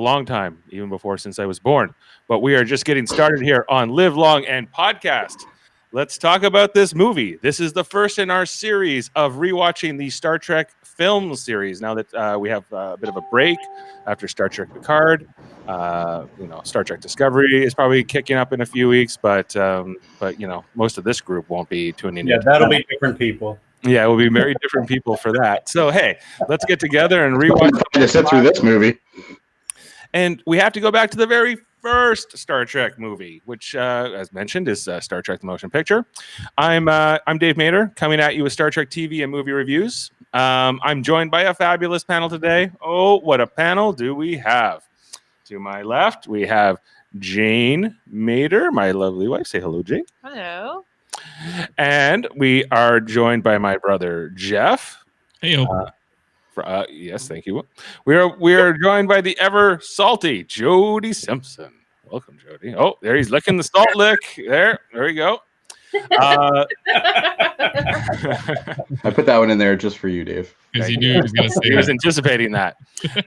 long time, even before since I was born. But we are just getting started here on Live Long and Podcast. Let's talk about this movie. This is the first in our series of rewatching the Star Trek film series. Now that we have a bit of a break after Star Trek Picard, Star Trek Discovery is probably kicking up in a few weeks, but most of this group won't be tuning in. Yeah, that'll be different people. Yeah, it will be very different people for that. So, hey, let's get together and rewatch. To sit through this movie. And we have to go back to the very first Star Trek movie, which, as mentioned, is Star Trek: The Motion Picture. I'm Dave Mader, coming at you with Star Trek TV and movie reviews. I'm joined by a fabulous panel today. Oh, what a panel do we have! To my left, we have Jane Mader, my lovely wife. Say hello, Jane. Hello. And we are joined by my brother Jeff. Hey, yes, thank you. We are joined by the ever salty Jody Simpson. Welcome, Jody. Oh, there he's licking the salt lick. There we go. I put that one in there just for you, Dave. Because he knew he was going to say he was anticipating that.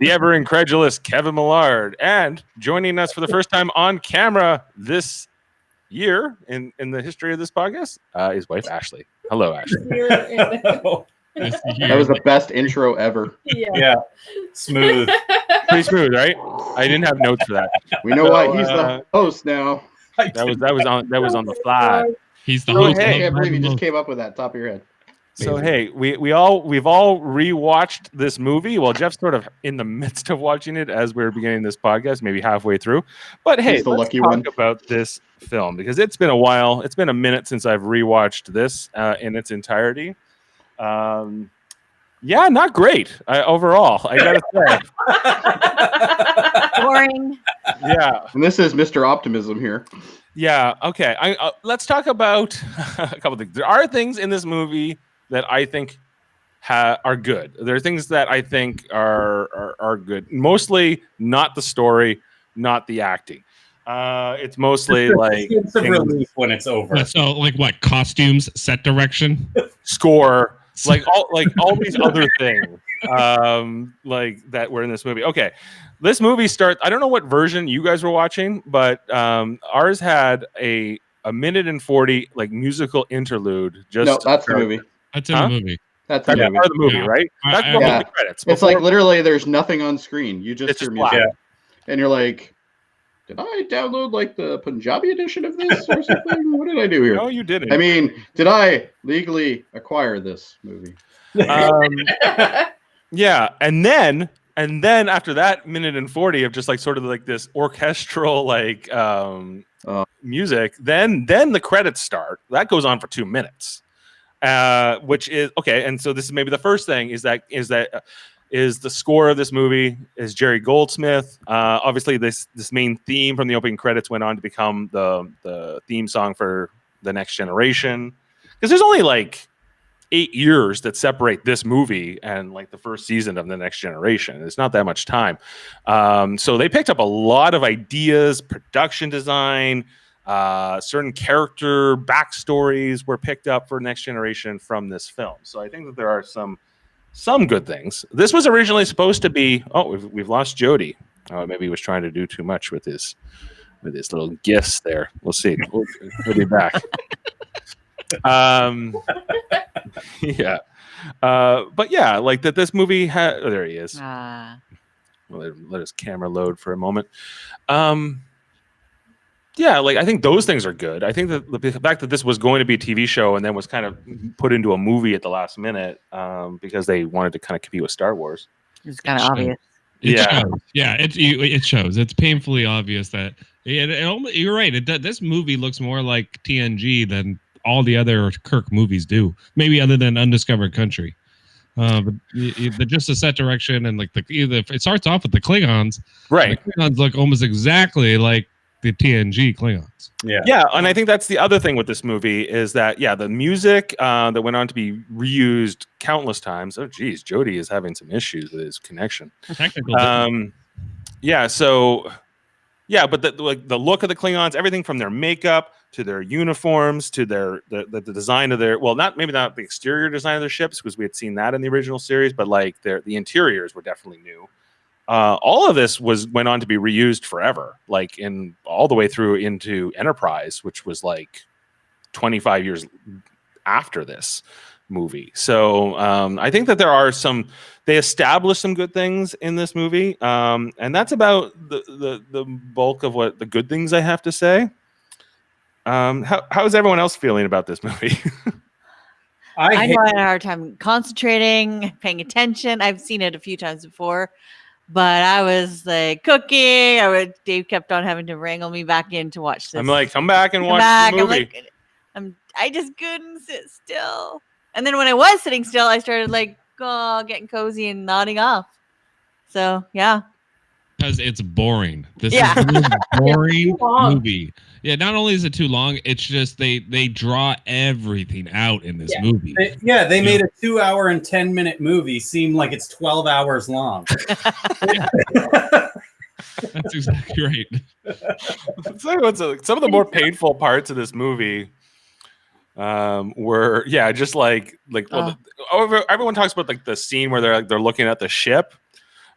The ever incredulous Kevin Millard, and joining us for the first time on camera this year in the history of this podcast, his wife Ashley. Hello, Ashley. That was the best intro ever. Yeah. Smooth. Pretty smooth, right? I didn't have notes for that. We know why he's the host now. That was on the fly. He's the host. I can't believe you just came up with that top of your head. So hey, we've all rewatched this movie. Well, Jeff's sort of in the midst of watching it as we're beginning this podcast, maybe halfway through. But hey, let's talk about this film because it's been a while. It's been a minute since I've rewatched this in its entirety. Yeah, not great overall. I gotta say, boring. Yeah, and this is Mr. Optimism here. Yeah. Okay. Let's talk about a couple of things. There are things in this movie that I think are good. There are things that I think are good. Mostly not the story, not the acting. It's mostly like it's a relief when it's over. So, like what? Costumes, set direction, score, like all these other things, like that were in this movie. Okay. This movie starts. I don't know what version you guys were watching, but ours had a minute and 40 like musical interlude. No, that's the movie. That's in the movie. That's part of the movie, right? That's one of the credits. It's like literally there's nothing on screen. You just hear music, and you're like, "Did I download like the Punjabi edition of this or something? What did I do here?" No, you didn't. I mean, did I legally acquire this movie? Yeah, and then after that minute and 40 of just like sort of like this orchestral like music, then the credits start. That goes on for 2 minutes, which is okay. And so this is maybe the first thing is the score of this movie is Jerry Goldsmith. Obviously, this main theme from the opening credits went on to become the theme song for The Next Generation, because there's only like 8 years that separate this movie and like the first season of The Next Generation. It's not that much time. So they picked up a lot of ideas, production design, certain character backstories were picked up for Next Generation from this film. So I think that there are some good things. This was originally supposed to be, we've lost Jody. Maybe he was trying to do too much with his little gifts there. We'll see. We'll be back. Yeah, but yeah, like that. This movie had. Oh, there he is. Let his camera load for a moment. Yeah, like I think those things are good. I think that the fact that this was going to be a TV show and then was kind of put into a movie at the last minute because they wanted to kind of compete with Star Wars. It's kind of obvious. It shows. It's painfully obvious that you're right. This movie looks more like TNG than all the other Kirk movies do. Maybe other than Undiscovered Country. But just the set direction and like it starts off with the Klingons. Right. The Klingons look almost exactly like the TNG Klingons. Yeah, and I think that's the other thing with this movie is that the music that went on to be reused countless times. Oh, geez, Jody is having some issues with his connection. Technical. But the look of the Klingons, everything from their makeup to their uniforms to the design of their not the exterior design of their ships, because we had seen that in the original series, but like the interiors were definitely new. all of this went on to be reused forever, like in all the way through into Enterprise, which was like 25 years after this movie. So I think that they established some good things in this movie, and that's about the bulk of what the good things I have to say. How is everyone else feeling about this movie? I had a hard time concentrating, paying attention. I've seen it a few times before, but I was like cooking. Dave kept on having to wrangle me back in to watch this. I'm like, come back and watch the movie. I just couldn't sit still. And then when I was sitting still, I started like getting cozy and nodding off. So yeah. Because it's boring. This is a boring movie. Yeah, not only is it too long, it's just they draw everything out in this movie. They made a 2 hour and 10-minute movie seem like it's 12 hours long. That's exactly right. Some of the more painful parts of this movie were just everyone talks about like the scene where they're looking at the ship.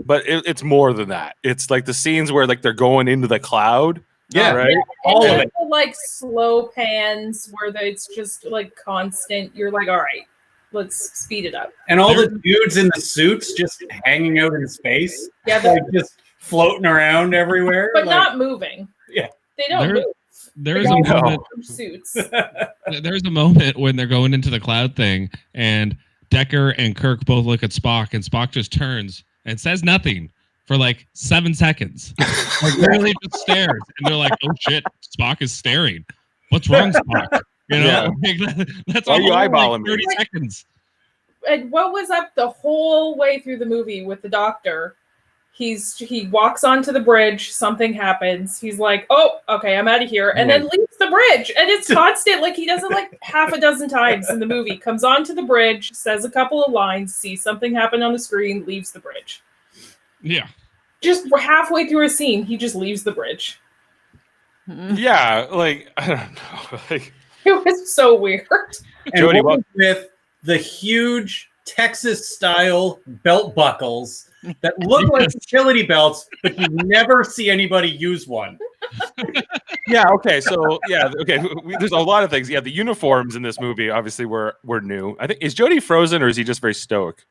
But it's more than that. It's like the scenes where like they're going into the cloud. Yeah, right. Yeah, all of it. Like slow pans where it's just like constant. You're like, all right, let's speed it up. And all the dudes in the suits just hanging out in space. Yeah, like just floating around everywhere, but not moving. Yeah, they don't move. There's a moment. Suits. There's a moment when they're going into the cloud thing, and Decker and Kirk both look at Spock, and Spock just turns and says nothing for like 7 seconds. Like literally just stares. And they're like, oh shit, Spock is staring. What's wrong, Spock? You know, that's all you eyeballing like 30 seconds. And what was up the whole way through the movie with the doctor? He walks onto the bridge, something happens. He's like, oh, okay, I'm out of here. And then leaves the bridge. And it's constant. Like he does it like half a dozen times in the movie. Comes onto the bridge, says a couple of lines, sees something happen on the screen, leaves the bridge. Yeah. Just halfway through a scene, he just leaves the bridge. Yeah, like, I don't know. Like, it was so weird. And Jody, with the huge Texas-style belt buckles that look like utility belts, but you never see anybody use one. Okay. So there's a lot of things. Yeah, the uniforms in this movie obviously were new. I think, is Jody frozen or is he just very stoic?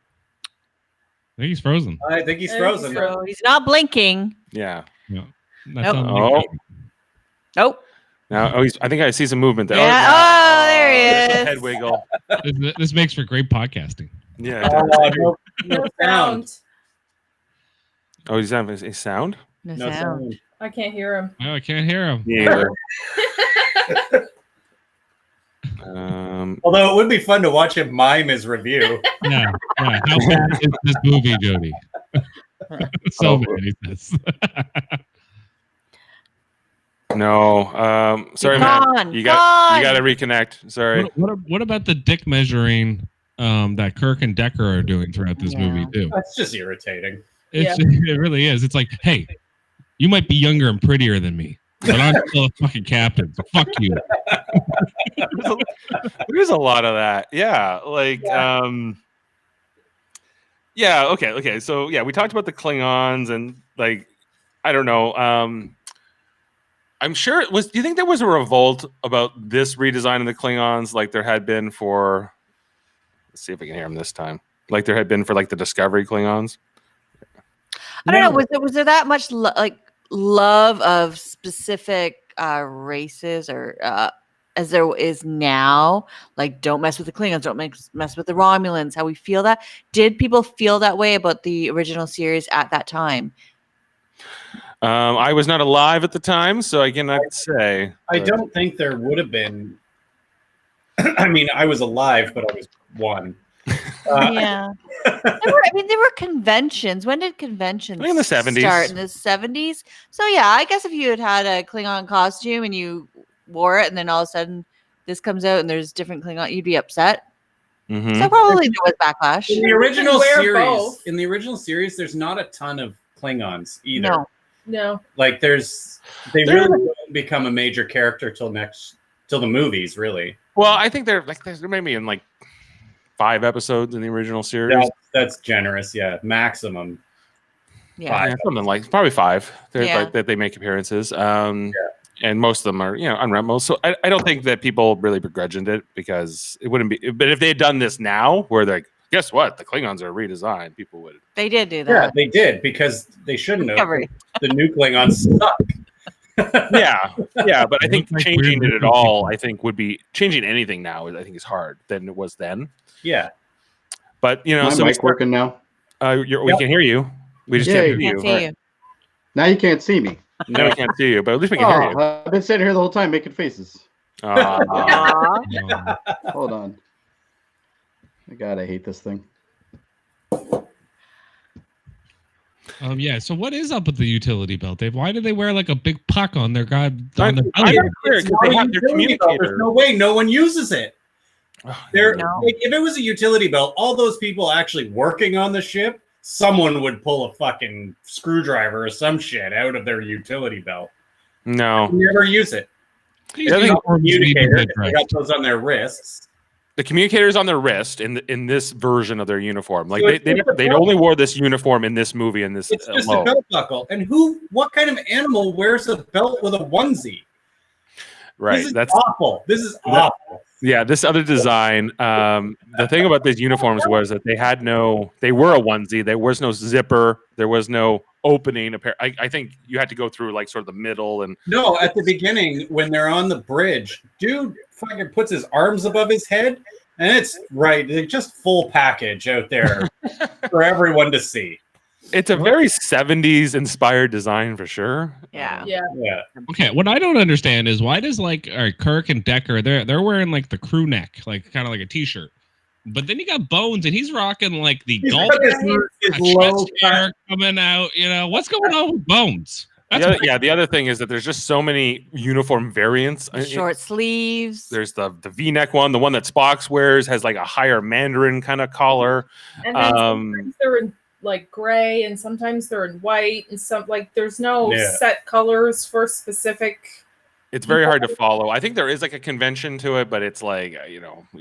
I think he's frozen. I think he's frozen. He's not blinking. Yeah. No. Nope. Nope. Now, I think I see some movement there. Yeah. There he is. Head wiggle. This makes for great podcasting. Yeah. No sound. Oh, he's having a sound? No sound. I can't hear him. Oh, I can't hear him. Yeah. Although it would be fun to watch him mime his review. Yeah. How bad is this movie, Jody? So bad is this. No. Sorry, man. You got to reconnect. Sorry. What about the dick measuring that Kirk and Decker are doing throughout this movie too? That's just irritating. It really is. It's like, hey, you might be younger and prettier than me, but I'm still a fucking captain. So fuck you. There's a lot of that. Yeah. Like, okay. So we talked about the Klingons and like, I don't know. I'm sure do you think there was a revolt about this redesign of the Klingons like there had been for, let's see if I can hear him this time, like there had been for like the Discovery Klingons? I don't know. Was there that much love of specific races or as there is now? Like, don't mess with the Klingons, don't mess with the Romulans. How we feel that? Did people feel that way about the original series at that time? I was not alive at the time, so I cannot say. I don't think there would have been. I mean, I was alive, but I was one. There were conventions. When did conventions in the 70s start? In the 70s. So yeah, I guess if you had a Klingon costume and you wore it, and then all of a sudden this comes out and there's different Klingon, you'd be upset. Mm-hmm. So probably there was backlash. In the original series, there's not a ton of Klingons either. No. Like they really don't become a major character till the movies, really. Well, I think they're maybe in like 5 episodes in the original series. That's generous, yeah. Maximum. Yeah. something like probably 5. They're Yeah. like that they make appearances. And most of them are, unremos. So I don't think that people really begrudged it because it wouldn't be. But if they had done this now, where they're like, guess what, the Klingons are redesigned, people would. They did do that. Yeah, they did because they shouldn't have. Discovery. The new Klingons suck. Yeah, but I think Like changing weird it at all, I think would be changing anything now. I think is hard than it was then. Yeah. But My so mic working now. We can hear you. We just Yay. can't hear Can't you. see you. Now you can't see me. No, we can't see you, but at least we can hear you. I've been sitting here the whole time making faces. Aw. Hold on. God, I hate this thing. Yeah. So what is up with the utility belt, Dave? Why do they wear like a big puck on their I'm belly? not clear It's because not they a have their utility belt. communicator. There's no way no one uses it. No. Like, if it was a utility belt, all those people actually working on the ship, someone would pull a fucking screwdriver or some shit out of their utility belt. No, Never use it. These I think uniforms need to be Communicator, head they got those on their wrists. the communicator's on their wrist in this version of their uniform. Like So it's just a they belt. only wore this uniform in this movie and this It's just alone. a belt buckle. And what kind of animal wears a belt with a onesie? Right. This is That's awful. This is awful. yeah. This other design. The thing about these uniforms was that they were a onesie. There was no zipper. There was no opening. I think you had to go through like sort of the middle and No, at the beginning, when they're on the bridge, dude fucking puts his arms above his head, and it's just full package out there for everyone to see. it's a very 70s inspired design for sure. Yeah. Yeah. Yeah. Okay, what I don't understand is why does Kirk and Decker they're wearing like the crew neck, like kind of like a t-shirt, but then you got Bones and he's rocking like the He's golf got his low chest hair coming out. What's going on with Bones? The other thing is that there's just so many uniform variants. Short sleeves. There's the V-neck one. The one that Spock wears has like a higher Mandarin kind of collar. And then sometimes they're in like gray, and sometimes they're in white, and some like there's no set colors for specific. It's very hard to follow. I think there is like a convention to it, but it's like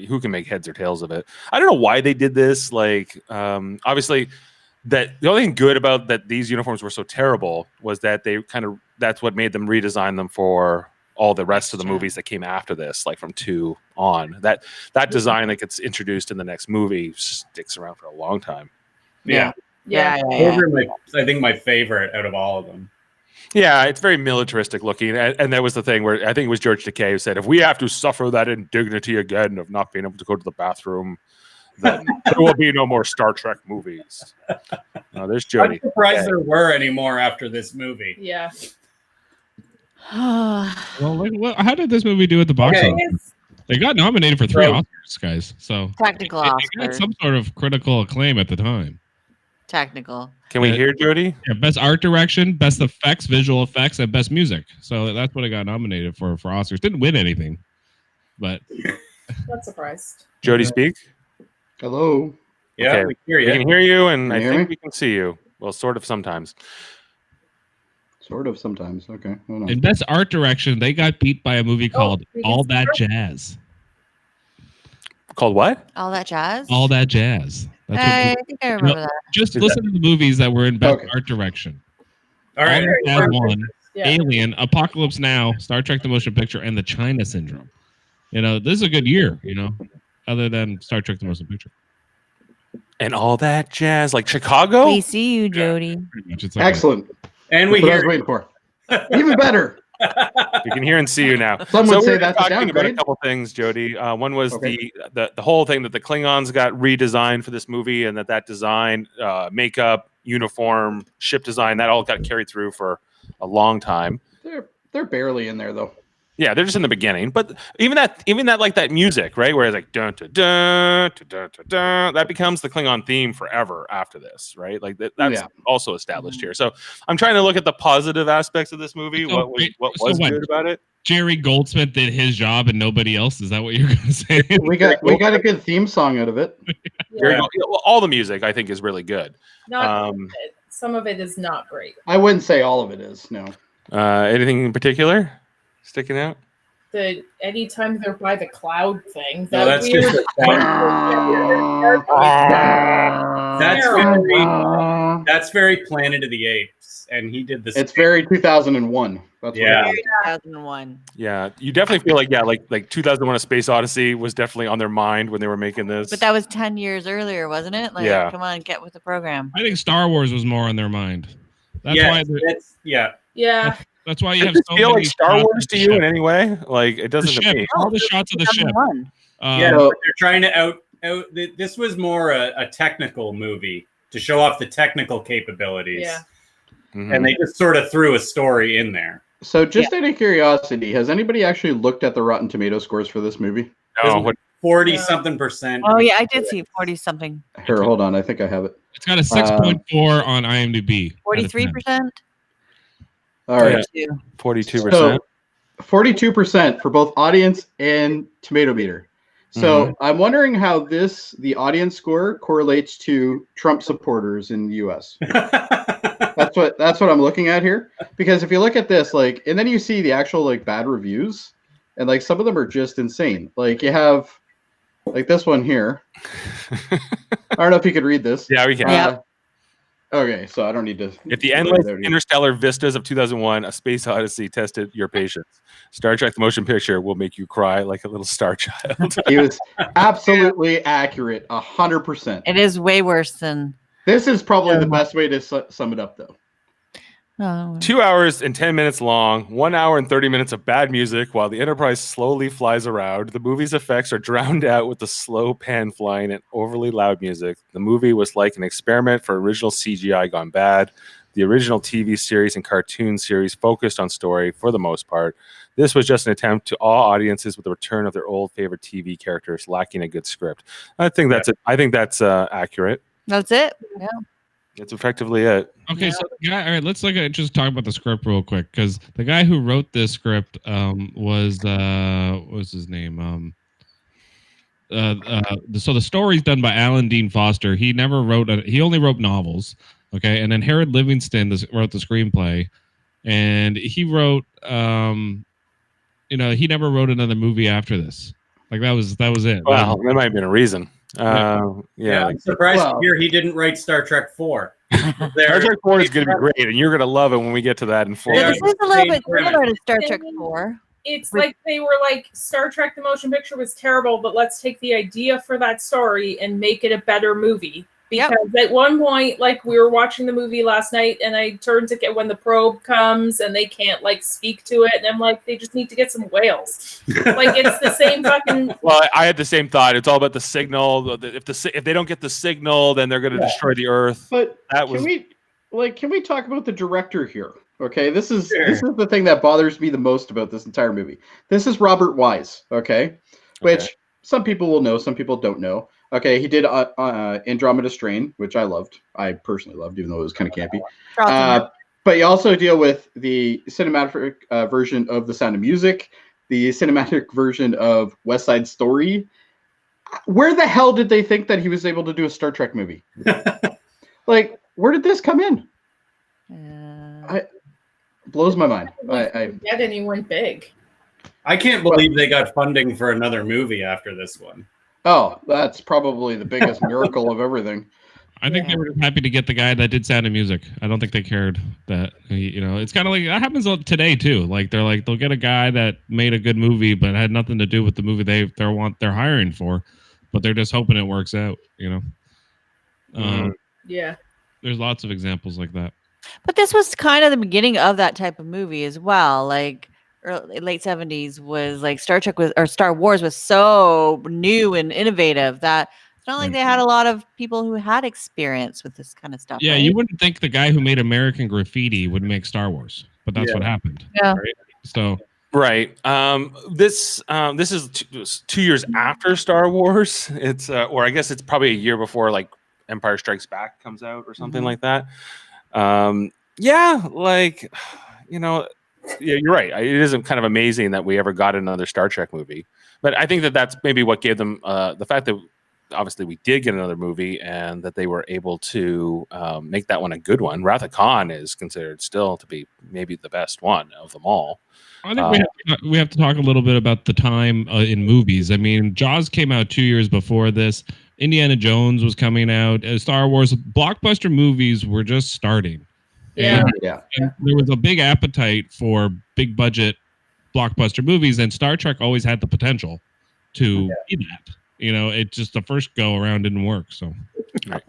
who can make heads or tails of it. I don't know why they did this. Like obviously. That the only thing good about that these uniforms were so terrible was that that's what made them redesign them for all the rest of the movies that came after this, like from 2 on. That design that gets introduced in the next movie sticks around for a long time. Yeah. Those are I think my favorite out of all of them. Yeah, it's very militaristic looking, and that was the thing where I think it was George Takei who said, "If we have to suffer that indignity again of not being able to go to the bathroom, then there will be no more Star Trek movies." There's Jody. I'm surprised there were any more after this movie. Yeah. Well, how did this movie do at the box office? They got nominated for 3 Oscars, guys. So technical it Oscar. got some sort of critical acclaim at the time. Technical. Can we hear Jody? Yeah, best art direction, best effects, visual effects, and best music. So that's what it got nominated for Oscars. Didn't win anything, but Not surprised. Jody, speak. Hello. Yeah, Okay. we hear you. We can hear you, and I Can you hear think me? we can see you. Well, sort of sometimes. Sort of sometimes. Okay. Hold on. in best art direction, they got beat by a movie called we All can That see Jazz. Called what? All that jazz. All That Jazz. That's what I think I remember that. just listen to the movies that were in best art direction. All right. All That Jazz won. Yeah. Alien, Apocalypse Now, Star Trek: The Motion Picture, and The China Syndrome. This is a good year. Other than Star Trek: The Motion Picture. And all that jazz, like Chicago. We see you, Jody. Pretty much, it's like Excellent. And we That's what I was hear waiting for. Even better. We can hear and see you now. Some would we say were that's a talking about a downgrade. couple things, Jody. One was Okay. the whole thing that the Klingons got redesigned for this movie, and that design, makeup, uniform, ship design, that all got carried through for a long time. They're barely in there though. Yeah, they're just in the beginning, but even that like that music, right, where it's like dun dun dun dun dun dun, dun, that becomes the Klingon theme forever after this, right? Like that's also established here. So I'm trying to look at the positive aspects of this movie. So, What was good about it? Jerry Goldsmith did his job and nobody else. Is that what you're going to say? We got a good theme song out of it. Yeah. Well, all the music I think is really good. Not some of it is not great. I wouldn't say all of it is. No. Anything in particular sticking out? Anytime they're by the cloud thing, No, that's weird. just that's That's very Planet of the Apes, and he did this. It's very 2001. That's Yeah. what it is. 2001. Yeah, you definitely feel like 2001: A Space Odyssey was definitely on their mind when they were making this. But that was 10 years earlier, wasn't it? Like, Yeah. come on, get with the program. I think Star Wars was more on their mind. That's Yeah, why. Yeah. That's why you Does have it so feel many like Star shots Wars of to the you in ship. any way? Like it The doesn't to ship, me. all the shots of the ship. 2001. Yeah, So- but they're trying to out. This was more a technical movie to show off the technical capabilities. Yeah. Mhm. And they just sort of threw a story in there. So, just out of curiosity, has anybody actually looked at the Rotten Tomato scores for this movie? No, what 40-something%. Oh, yeah, I did see 40 something. Here, hold on. I think I have it. It's got a 6.4 on IMDb. 43%? All right. 42. 42%. So, 42% for both audience and tomato meter. So I'm wondering how the audience score correlates to Trump supporters in the U.S. That's what I'm looking at here. Because if you look at this, like, and then you see the actual like bad reviews, and like some of them are just insane. Like you have like this one here. I don't know if you could read this. Yeah, we can. Yeah. Okay, so I don't need to. If the endless interstellar vistas of 2001: A Space Odyssey tested your patience, Star Trek: The Motion Picture will make you cry like a little star child. He was absolutely accurate, 100%. It is way worse than. This is probably the best way to sum it up, though. Oh, 2 hours and 10 minutes long, 1 hour and 30 minutes of bad music while the Enterprise slowly flies around. The movie's effects are drowned out with the slow pan flying and overly loud music. The movie was like an experiment for original CGI gone bad. The original TV series and cartoon series focused on story for the most part. This was just an attempt to awe audiences with the return of their old favorite TV characters, lacking a good script. I think that's it. I think that's accurate. that's it. Yeah. That's effectively it. Okay, so all right, let's just talk about the script real quick, because the guy who wrote this script was what was his name? So the story's done by Alan Dean Foster. He never wrote he only wrote novels. Okay, and then Harold Livingston wrote the screenplay, and he wrote he never wrote another movie after this. Like that was it. Well, that might have been a reason. I'm surprised to hear he didn't write Star Trek 4. Star Trek 4 is going to be great, and you're going to love it when we get to that in 4. Yeah, this is a little bit similar to Star Trek 4. It's like they were like, Star Trek the Motion Picture was terrible, but let's take the idea for that story and make it a better movie. Because at one point, like we were watching the movie last night, and I turned to get when the probe comes and they can't like speak to it, and I'm like, they just need to get some whales. Like it's the same fucking. Well, I had the same thought. It's all about the signal. If they don't get the signal, then they're going to destroy the Earth. But can we talk about the director here? Okay, this is the thing that bothers me the most about this entire movie. This is Robert Wise. Okay, which some people will know, some people don't know. Okay, he did Andromeda Strain, which I loved. I personally loved, even though it was kind of campy. But you also deal with the cinematic version of The Sound of Music, the cinematic version of West Side Story. Where the hell did they think that he was able to do a Star Trek movie? Like, where did this come in? Blows my mind. Get anyone big. I can't believe they got funding for another movie after this one. Oh, that's probably the biggest miracle of everything. I think they were just happy to get the guy that did Sound of Music. I don't think they cared that, it's kind of like that happens today too. Like they'll get a guy that made a good movie but had nothing to do with the movie they're hiring for, but they're just hoping it works out. There's lots of examples like that. But this was kind of the beginning of that type of movie as well. Like late 70s was like Star Wars was so new and innovative that it's not like they had a lot of people who had experience with this kind of stuff. Yeah, right? you wouldn't think the guy who made American Graffiti would make Star Wars, but that's what happened. Yeah. Right? So right. This is 2 years after Star Wars. It's or I guess it's probably a year before like Empire Strikes Back comes out or something like that. You're right. It isn't kind of amazing that we ever got another Star Trek movie, but I think that's maybe what gave them the fact that obviously we did get another movie and that they were able to make that one a good one. Wrath of Khan is considered still to be maybe the best one of them all. I think we have to talk a little bit about the time in movies. I mean, Jaws came out 2 years before this. Indiana Jones was coming out. Star Wars blockbuster movies were just starting. Yeah. And there was a big appetite for big budget blockbuster movies, and Star Trek always had the potential to be that. It just the first go around didn't work. So, right.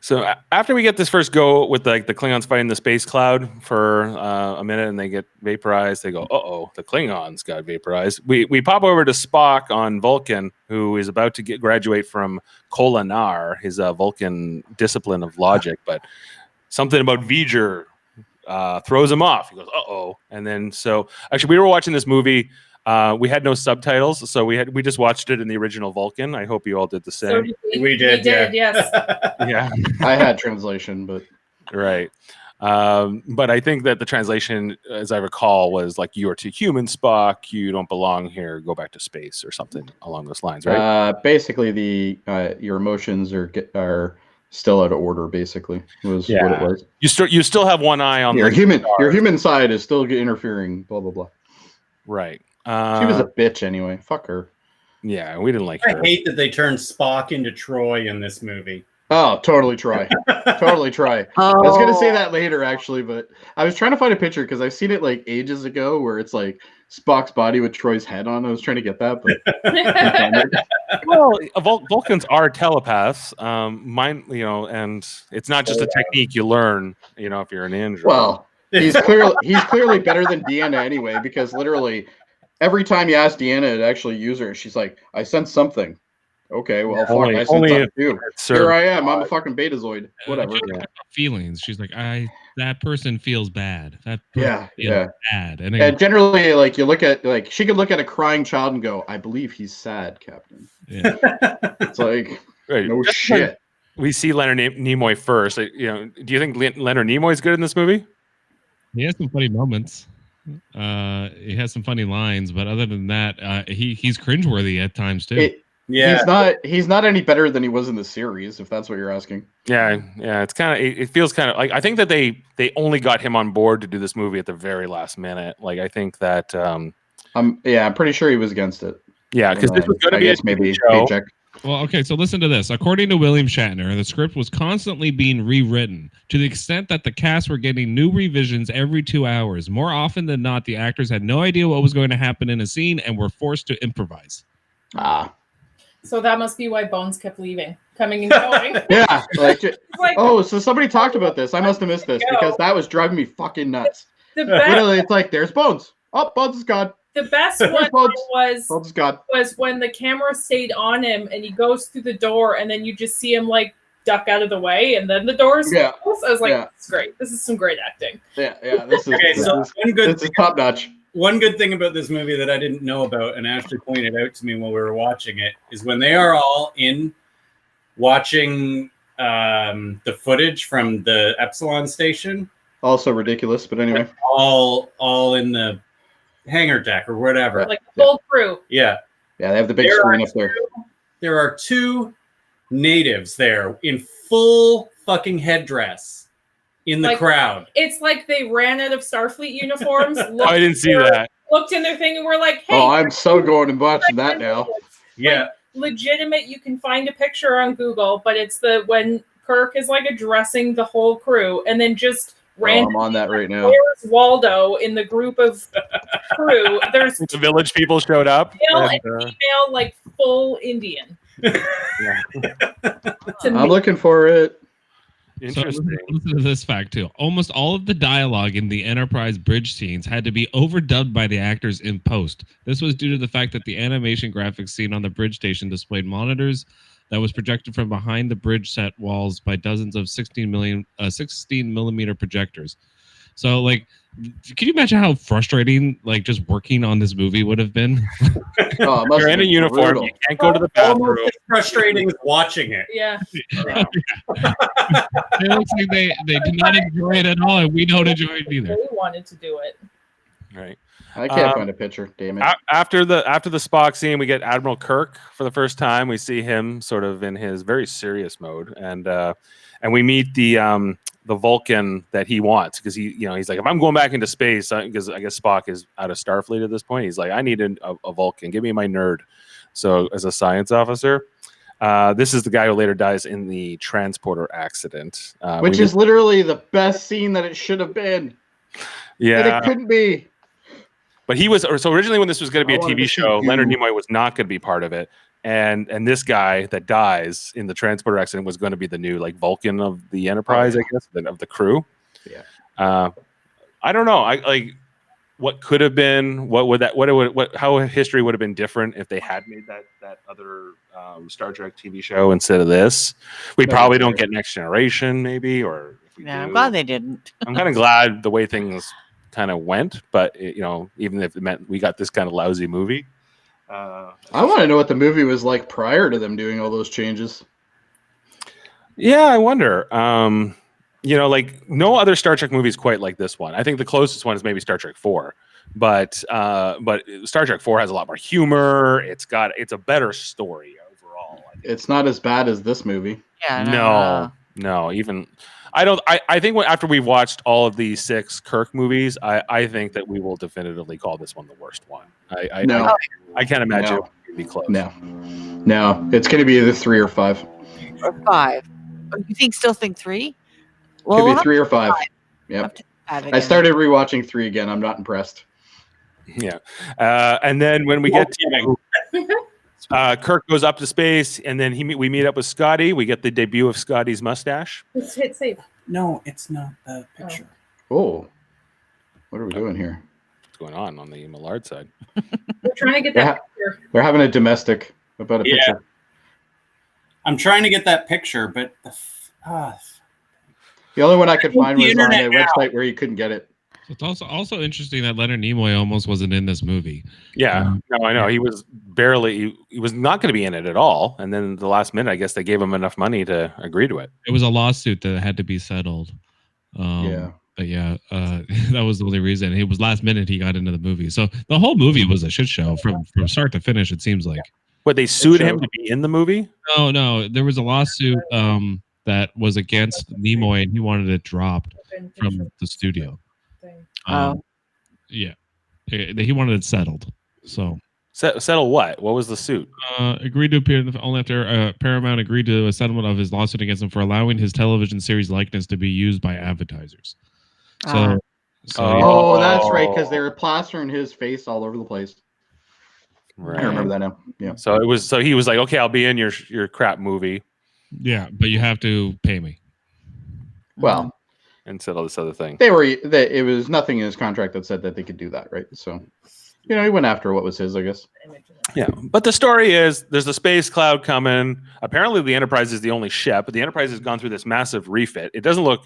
So after we get this first go with the Klingons fighting the space cloud for a minute, and they get vaporized, they go, "Uh-oh, the Klingons got vaporized." We pop over to Spock on Vulcan, who is about to graduate from Kolinar, his Vulcan discipline of logic, but something about V'ger throws him off. He goes, "Uh-oh," and then actually we were watching this movie. We had no subtitles, so we just watched it in the original Vulcan. I hope you all did the same. So did we. We did, Yes. Yeah, I had translation, but right. But I think that the translation, as I recall, was like, "You are too human, Spock. You don't belong here. Go back to space," or something along those lines, right? basically your emotions are still out of order. Basically, was what it was. You still have one eye on your human side is still interfering. Blah blah blah. Right. She was a bitch anyway. Fuck her. Yeah, we didn't like her. I hate that they turned Spock into Troy in this movie. Oh, totally try. Totally try. I was going to say that later, actually, but I was trying to find a picture because I've seen it like ages ago where it's like Spock's body with Troy's head on. I was trying to get that, but well, Vulcans are telepaths. And it's not just a technique you learn, if you're an android. Well, he's clearly better than Deanna anyway, because literally every time you ask Deanna to actually use her, she's like, "I sense something." Okay, well, fuck, I sense something too. Here I am. I'm a fucking betazoid. Whatever. Feelings. She's like, that person feels bad. That person feels bad. And generally, like, you look at, like, she could look at a crying child and go, "I believe he's sad, Captain." Yeah. It's like, no shit. We see Leonard Nimoy first. Do you think Leonard Nimoy is good in this movie? He has some funny moments. He has some funny lines, but other than that, he's cringeworthy at times too. He's not any better than he was in the series, if that's what you're asking. Yeah. It's kind of, it feels kind of like, I think that they only got him on board to do this movie at the very last minute. Like, I think that I'm pretty sure he was against it. Yeah, because this was going to be maybe show. Paycheck. Well, okay, so listen to this. According to William Shatner, the script was constantly being rewritten to the extent that the cast were getting new revisions every 2 hours. More often than not, the actors had no idea what was going to happen in a scene and were forced to improvise. So that must be why Bones kept leaving, coming and going. Yeah. So somebody talked about this. I must have missed this because that was driving me fucking nuts. Literally, it's like, there's Bones. Oh, Bones is gone. The best one was when the camera stayed on him and he goes through the door and then you just see him like duck out of the way and then the doors close. I was like, this is great. This is some great acting. Yeah. This is top notch. One good thing about this movie that I didn't know about and Ashley pointed out to me when we were watching it is when they are all in watching the footage from the Epsilon station. Also ridiculous, but anyway. All in the hangar deck or whatever, like the whole crew. Yeah, they have the big screen up there. There are two natives there in full fucking headdress in the crowd. It's like they ran out of Starfleet uniforms. I didn't see that. Looked in their thing and were like, "Hey!" Oh, I'm so going and watching that now. Yeah, legitimate. You can find a picture on Google, but it's when Kirk is like addressing the whole crew, and then just. I'm on that right now. Where's Waldo in the group of crew? There's the village people showed up. Male and female, like full Indian. I'm looking for it. Interesting. So listen to this fact too. Almost all of the dialogue in the Enterprise bridge scenes had to be overdubbed by the actors in post. This was due to the fact that the animation graphics seen on the bridge station displayed monitors that was projected from behind the bridge set walls by dozens of 16 millimeter projectors. So, like, can you imagine how frustrating, like, just working on this movie would have been? You're in a uniform. Brutal. You can't go to the bathroom. Almost as frustrating as watching it. Yeah. It looks like they did not enjoy it at all, and we don't enjoy it either. They wanted to do it. Right. I can't find a picture. Damn it. After the Spock scene, we get Admiral Kirk for the first time. We see him sort of in his very serious mode, and we meet the Vulcan that he wants because he's like, if I'm going back into space, because I guess Spock is out of Starfleet at this point. He's like, I need a Vulcan. Give me my nerd. So as a science officer, This is the guy who later dies in the transporter accident, which is literally the best scene that it should have been. Yeah, and it couldn't be. But he was so originally when this was going to be a TV show, Leonard Nimoy was not going to be part of it, and this guy that dies in the transporter accident was going to be the new like Vulcan of the Enterprise, I guess, of the crew. Yeah. I don't know. I like what could have been. How history would have been different if they had made that other Star Trek TV show instead of this. We probably don't get Next Generation, maybe, or if we do. I'm glad they didn't. I'm kind of glad the way things kind of went, but even if it meant we got this kind of lousy movie. I want to know what the movie was like prior to them doing all those changes. Yeah, I wonder. Like no other Star Trek movie is quite like this one. I think the closest one is maybe Star Trek 4, but Star Trek 4 has a lot more humor. It's a better story overall. It's not as bad as this movie. Yeah. No. Even I think after we've watched all of these 6 Kirk movies, I think that we will definitively call this one the worst one. I can't imagine it would be close. No, it's going to be either 3 or 5. Or 5. You still think 3? Well, could be 3 or 5. Yep. I started rewatching 3 again. I'm not impressed. Yeah. And then when we get to Kirk goes up to space, and then we meet up with Scotty. We get the debut of Scotty's mustache. Let's hit save. No, it's not the picture. Oh. What are we doing here? What's going on the Millard side? We're trying to get that picture. They're having a domestic about a picture. I'm trying to get that picture, but the only one I could find was on a website where you couldn't get it. It's also interesting that Leonard Nimoy almost wasn't in this movie. Yeah, no, I know he was barely. He was not going to be in it at all, and then the last minute, I guess they gave him enough money to agree to it. It was a lawsuit that had to be settled. But that was the only reason. It was last minute he got into the movie. So the whole movie was a shit show from start to finish. It seems like. But they sued him to be in the movie? No, there was a lawsuit that was against Nimoy, and he wanted it dropped from the studio. Yeah, he wanted it settled. So settle what? What was the suit? Agreed to appear only after Paramount agreed to a settlement of his lawsuit against him for allowing his television series likeness to be used by advertisers. That's right, because they were plastering his face all over the place. Right. I remember that now. Yeah. So he was like, okay, I'll be in your crap movie. Yeah, but you have to pay me. Well, and settle this other thing. It was nothing in his contract that said that they could do that, right? So, he went after what was his, I guess. Yeah, but the story is there's a space cloud coming. Apparently, the Enterprise is the only ship, but the Enterprise has gone through this massive refit. It doesn't look.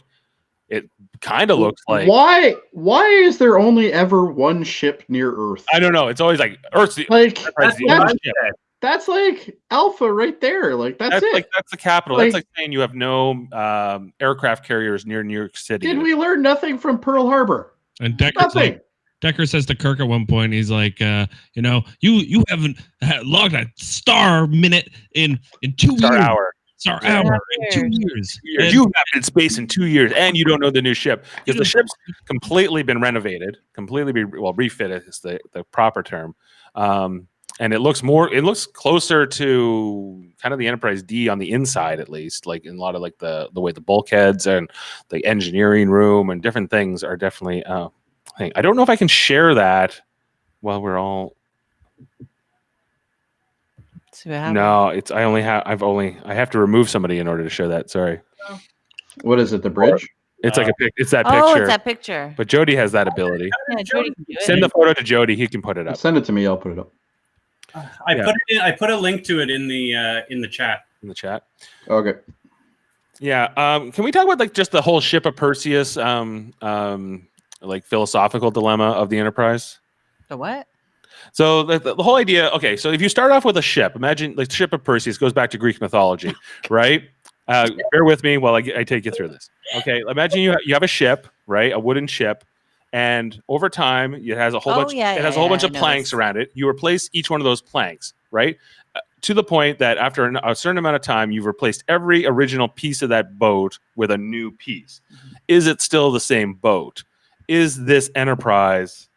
It kind of looks like. Why is there only ever one ship near Earth? I don't know. It's always like Earth's the Enterprise. That's like Alpha right there. Like that's it. That's the capital. That's like saying you have no aircraft carriers near New York City. Did we learn nothing from Pearl Harbor? And Decker says to Kirk at one point, he's like, you haven't logged a star minute in 2 years. Star hour in 2 years. You have been in space in 2 years, and you don't know the new ship because the ship's completely been renovated, refitted is the proper term. And it looks closer to kind of the Enterprise D on the inside, at least, like in a lot of like the way the bulkheads and the engineering room and different things are definitely. I don't know if I can share that while we're all. No, I have to remove somebody in order to show that. Sorry. What is it? The bridge? It's like it's that picture. Oh, it's that picture. But Jody has that ability. Yeah, Jody can do it. Send the photo to Jody. He can put it up. Send it to me. I'll put it up. I put a link to it in the chat. In the chat. Okay. Yeah. Can we talk about like just the whole ship of Perseus, like philosophical dilemma of the Enterprise? The what? So the whole idea. Okay. So if you start off with a ship, imagine like the ship of Perseus goes back to Greek mythology, right? Bear with me while I take you through this. Okay. Imagine you have a ship, right? A wooden ship. And over time, it has a whole bunch of planks around it. You replace each one of those planks, right? To the point that after a certain amount of time, you've replaced every original piece of that boat with a new piece. Mm-hmm. Is it still the same boat? Is this Enterprise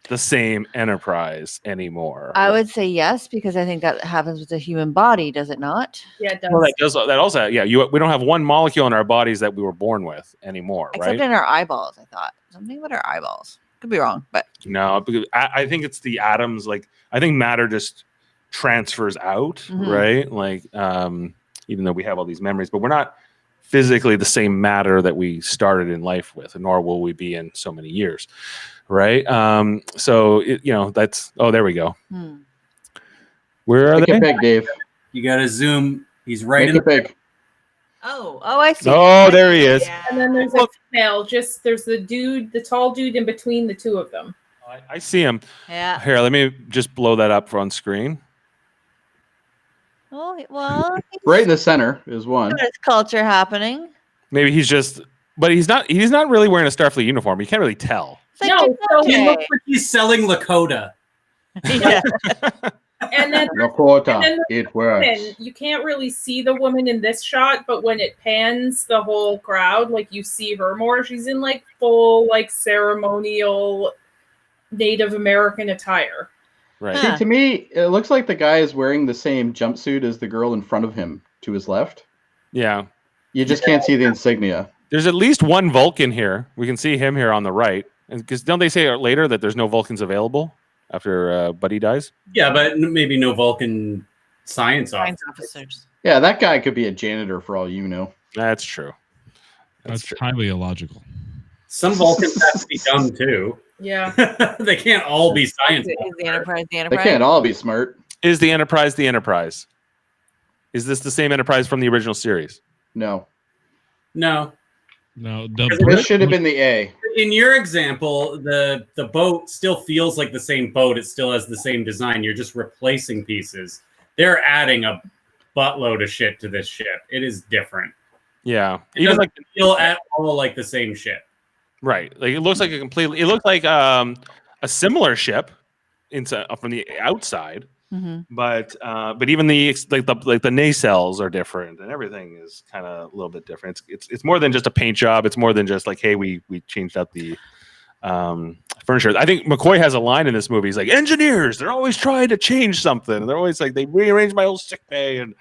the same Enterprise anymore. I would say yes, because I think that happens with the human body, does it not? Yeah, it does. Well, that also, yeah. We don't have one molecule in our bodies that we were born with anymore, Except right? in our eyeballs, I thought. Something about our eyeballs. Could be wrong, but No, because I think it's the atoms. Like, I think matter just transfers out, right? Like, even though we have all these memories, but we're not physically the same matter that we started in life with, nor will we be in so many years, right? So that's. Oh, there we go. Where are Make they? it big, Dave. You gotta zoom. He's right Make in it big. oh, I see. Oh, there he is. Yeah. And then there's a female. There's the tall dude in between the two of them. I see him. Yeah. Here, let me just blow that up on screen. Oh well. Right in the center is one. There's culture happening. Maybe he's just, but he's not really wearing a Starfleet uniform. You can't really tell. It's like, No, it's so He okay. looks like he's selling Lakota. Yeah. And then Lakota, And then it works. woman, you can't really see the woman in this shot, but when it pans the whole crowd, like you see her more. She's in like full like ceremonial Native American attire. Right. Huh. See, to me, it looks like the guy is wearing the same jumpsuit as the girl in front of him to his left. Yeah. You just can't see the insignia. There's at least one Vulcan here. We can see him here on the right. Because don't they say later that there's no Vulcans available after Buddy dies? Yeah, but maybe no Vulcan science Science officer. officers. Yeah, that guy could be a janitor for all you know. That's true. That's highly illogical. Some Vulcans have to be dumb too. Yeah. They can't all be science. Is the Enterprise the They Enterprise? can't all be smart. Is the Enterprise the Enterprise? Is this the same Enterprise from the original series? No. No. No, This should have been the A. In your example, the boat still feels like the same boat. It still has the same design. You're just replacing pieces. They're adding a buttload of shit to this ship. It is different. Yeah. It Even doesn't like feel at all like the same ship. right. Like it looks like it looks like a similar ship from the outside. But even the nacelles are different, and everything is kind of a little bit different. It's more than just a paint job. It's more than just like, hey, we changed out the furniture. I think McCoy has a line in this movie. He's like, engineers, they're always trying to change something. They're always like, they rearranged my old sick bay and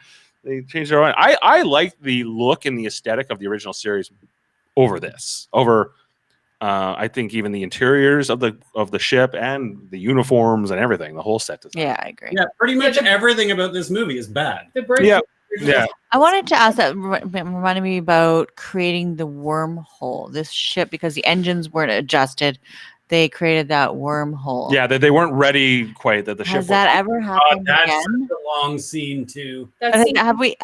they changed their own. I like the look and the aesthetic of the original series over this. I think even the interiors of the ship and the uniforms and everything, the whole set design. Yeah, I agree. Yeah, pretty much everything about this movie is bad. The bridge. Yeah. I wanted to ask that reminded me about creating the wormhole. This ship, because the engines weren't adjusted, they created that wormhole. Yeah, that they weren't ready quite. That the ship Has that ever happened That's again? a long scene too. That's I think, have we?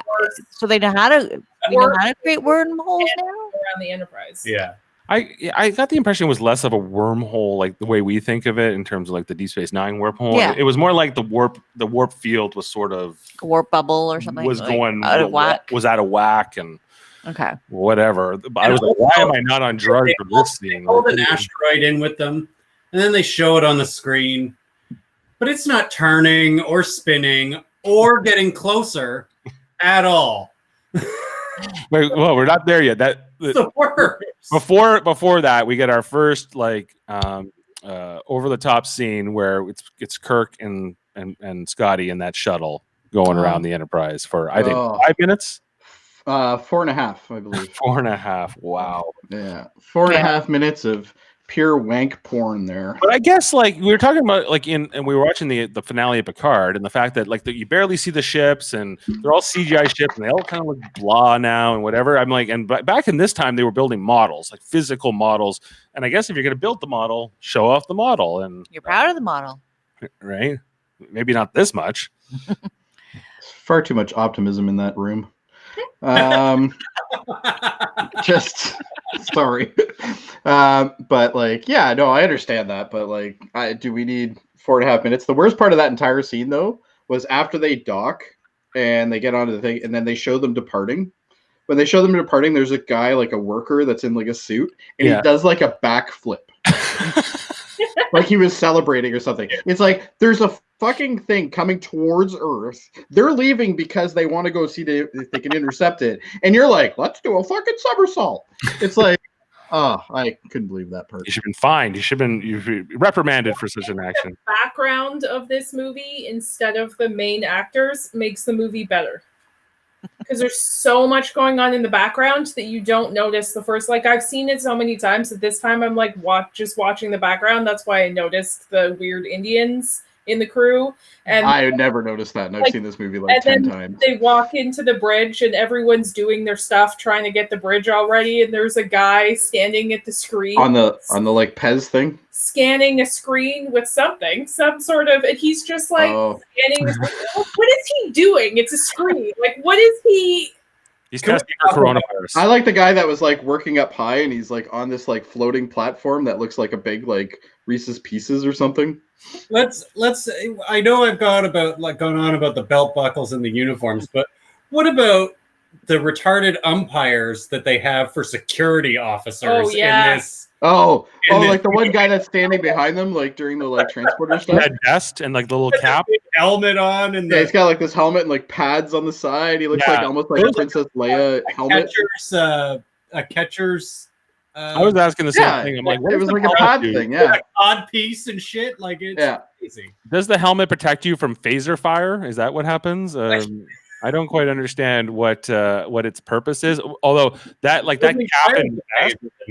So they know how to. We know how to create wormholes now. around the Enterprise. Yeah. I got the impression it was less of a wormhole, like the way we think of it in terms of like the Deep Space Nine wormhole. Yeah. It was more like the warp field was sort of A warp bubble or something. was like, going out of whack. was out of whack and Okay. whatever. I was like, why am I not on drugs for this They scene? hold an asteroid in with them, and then they show it on the screen, but it's not turning or spinning or getting closer at all. Wait, well, we're not there yet. It's the worst. Before that, we get our first like over the top scene where it's Kirk and Scotty in that shuttle going around the Enterprise for I think 5 minutes. 4.5, I believe. 4.5. Wow. Yeah, 4.5 minutes of pure wank porn there. But I guess like we were talking about like and we were watching the finale of Picard and the fact that like you barely see the ships and they're all CGI ships and they all kind of look blah now and whatever. I'm like, and back in this time they were building models, like physical models. And I guess if you're going to build the model, show off the model. And You're proud of the model. right? Maybe not this much. Far too much optimism in that room. Just sorry. But like, yeah, no, I understand that. But like, do we need 4.5 minutes? The worst part of that entire scene, though, was after they dock and they get onto the thing, and then they show them departing. When they show them departing, there's a guy, like a worker, that's in like a suit, and he does like a backflip. Like he was celebrating or something. It's like there's a fucking thing coming towards Earth. They're leaving because they want to go see if they can intercept it. And you're like, let's do a fucking somersault. It's like, Oh, I couldn't believe that part. You should have been fined. You should have been reprimanded for such an action. The background of this movie instead of the main actors makes the movie better. Because there's so much going on in the background that you don't notice the first. Like, I've seen it so many times that this time I'm like just watching the background. That's why I noticed the weird Indians in the crew. And I had never noticed that, and I've seen this movie like 10 times. They walk into the bridge and everyone's doing their stuff, trying to get the bridge all ready, and there's a guy standing at the screen on the like Pez thing, scanning a screen with some sort of, and he's just like scanning the screen. What is he doing? It's a screen. Like, what is he? He's testing for coronavirus. I like the guy that was like working up high, and he's like on this like floating platform that looks like a big like Reese's Pieces or something. Let's. I know I've gone on about the belt buckles and the uniforms, but what about the retarded umpires that they have for security officers in this? Like the one guy that's standing behind them, like during the like transporter stuff. That vest and like the little cap, helmet on, and he's got like this helmet and like pads on the side. He looks like almost like a Princess Leia helmet. A catcher's. I was asking the same thing. I'm like, what it was like a pad thing, like odd piece and shit. Like it's crazy. Does the helmet protect you from phaser fire? Is that what happens? I don't quite understand what its purpose is. Although that captain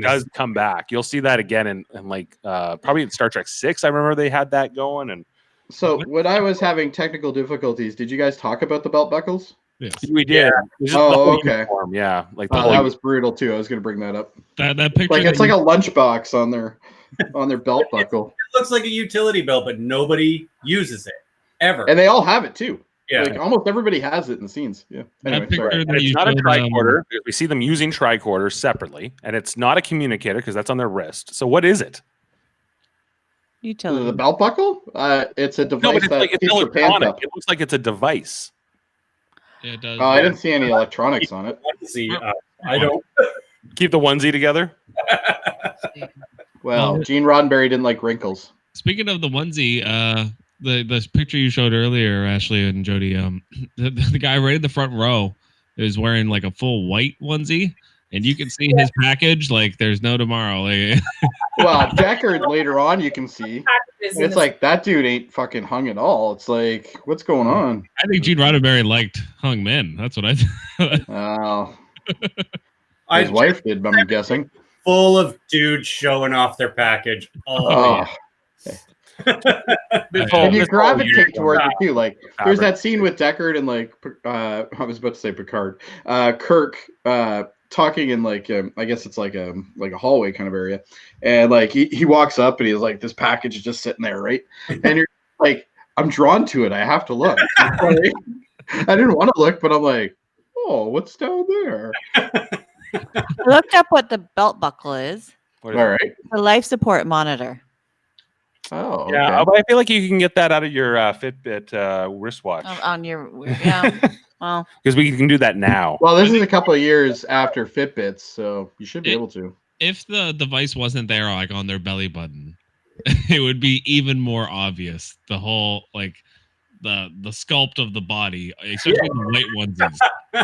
does come back. You'll see that again in like probably in Star Trek 6. I remember they had that going. And so when I was having technical difficulties, did you guys talk about the belt buckles? Yes. We did. Yeah. Okay. Uniform. Yeah, like that was brutal too. I was going to bring that up. That picture, like it's like a lunchbox on their belt buckle. It looks like a utility belt, but nobody uses it ever. And they all have it too. Yeah, like almost everybody has it in the scenes. Yeah. Anyway, sorry. It's not a tricorder. We see them using tricorders separately, and it's not a communicator because that's on their wrist. So what is it? Utility. The belt buckle? It's a device it's electronic. It looks like it's a device. Yeah, it does. Oh, I didn't see any electronics on it. I don't keep the onesie together. Well, Gene Roddenberry didn't like wrinkles. Speaking of the onesie, the picture you showed earlier, Ashley and Jody, the guy right in the front row is wearing like a full white onesie, and you can see his package like there's no tomorrow. Well, Deckard later on you can see. It's like that dude ain't fucking hung at all. It's like, what's going on? I think Gene Roddenberry liked hung men. That's what I thought. Oh. His wife did, I'm guessing. Full of dudes showing off their package. And you gravitate towards it too. Like there's that scene with Deckard and like I was about to say Picard, Kirk talking in like I guess it's like a hallway kind of area, and like he walks up and he's like, this package is just sitting there, right? And you're like, I'm drawn to it. I have to look. I didn't want to look, but I'm like, oh, what's down there? I looked up what the belt buckle is. All right. The life support monitor. Oh, okay. Yeah, but I feel like you can get that out of your Fitbit wristwatch. On your well, because we can do that now. Well, this is a couple of years after Fitbits, so you should be able to. If the device wasn't there, like on their belly button, it would be even more obvious. The whole like the sculpt of the body, especially the white onesies.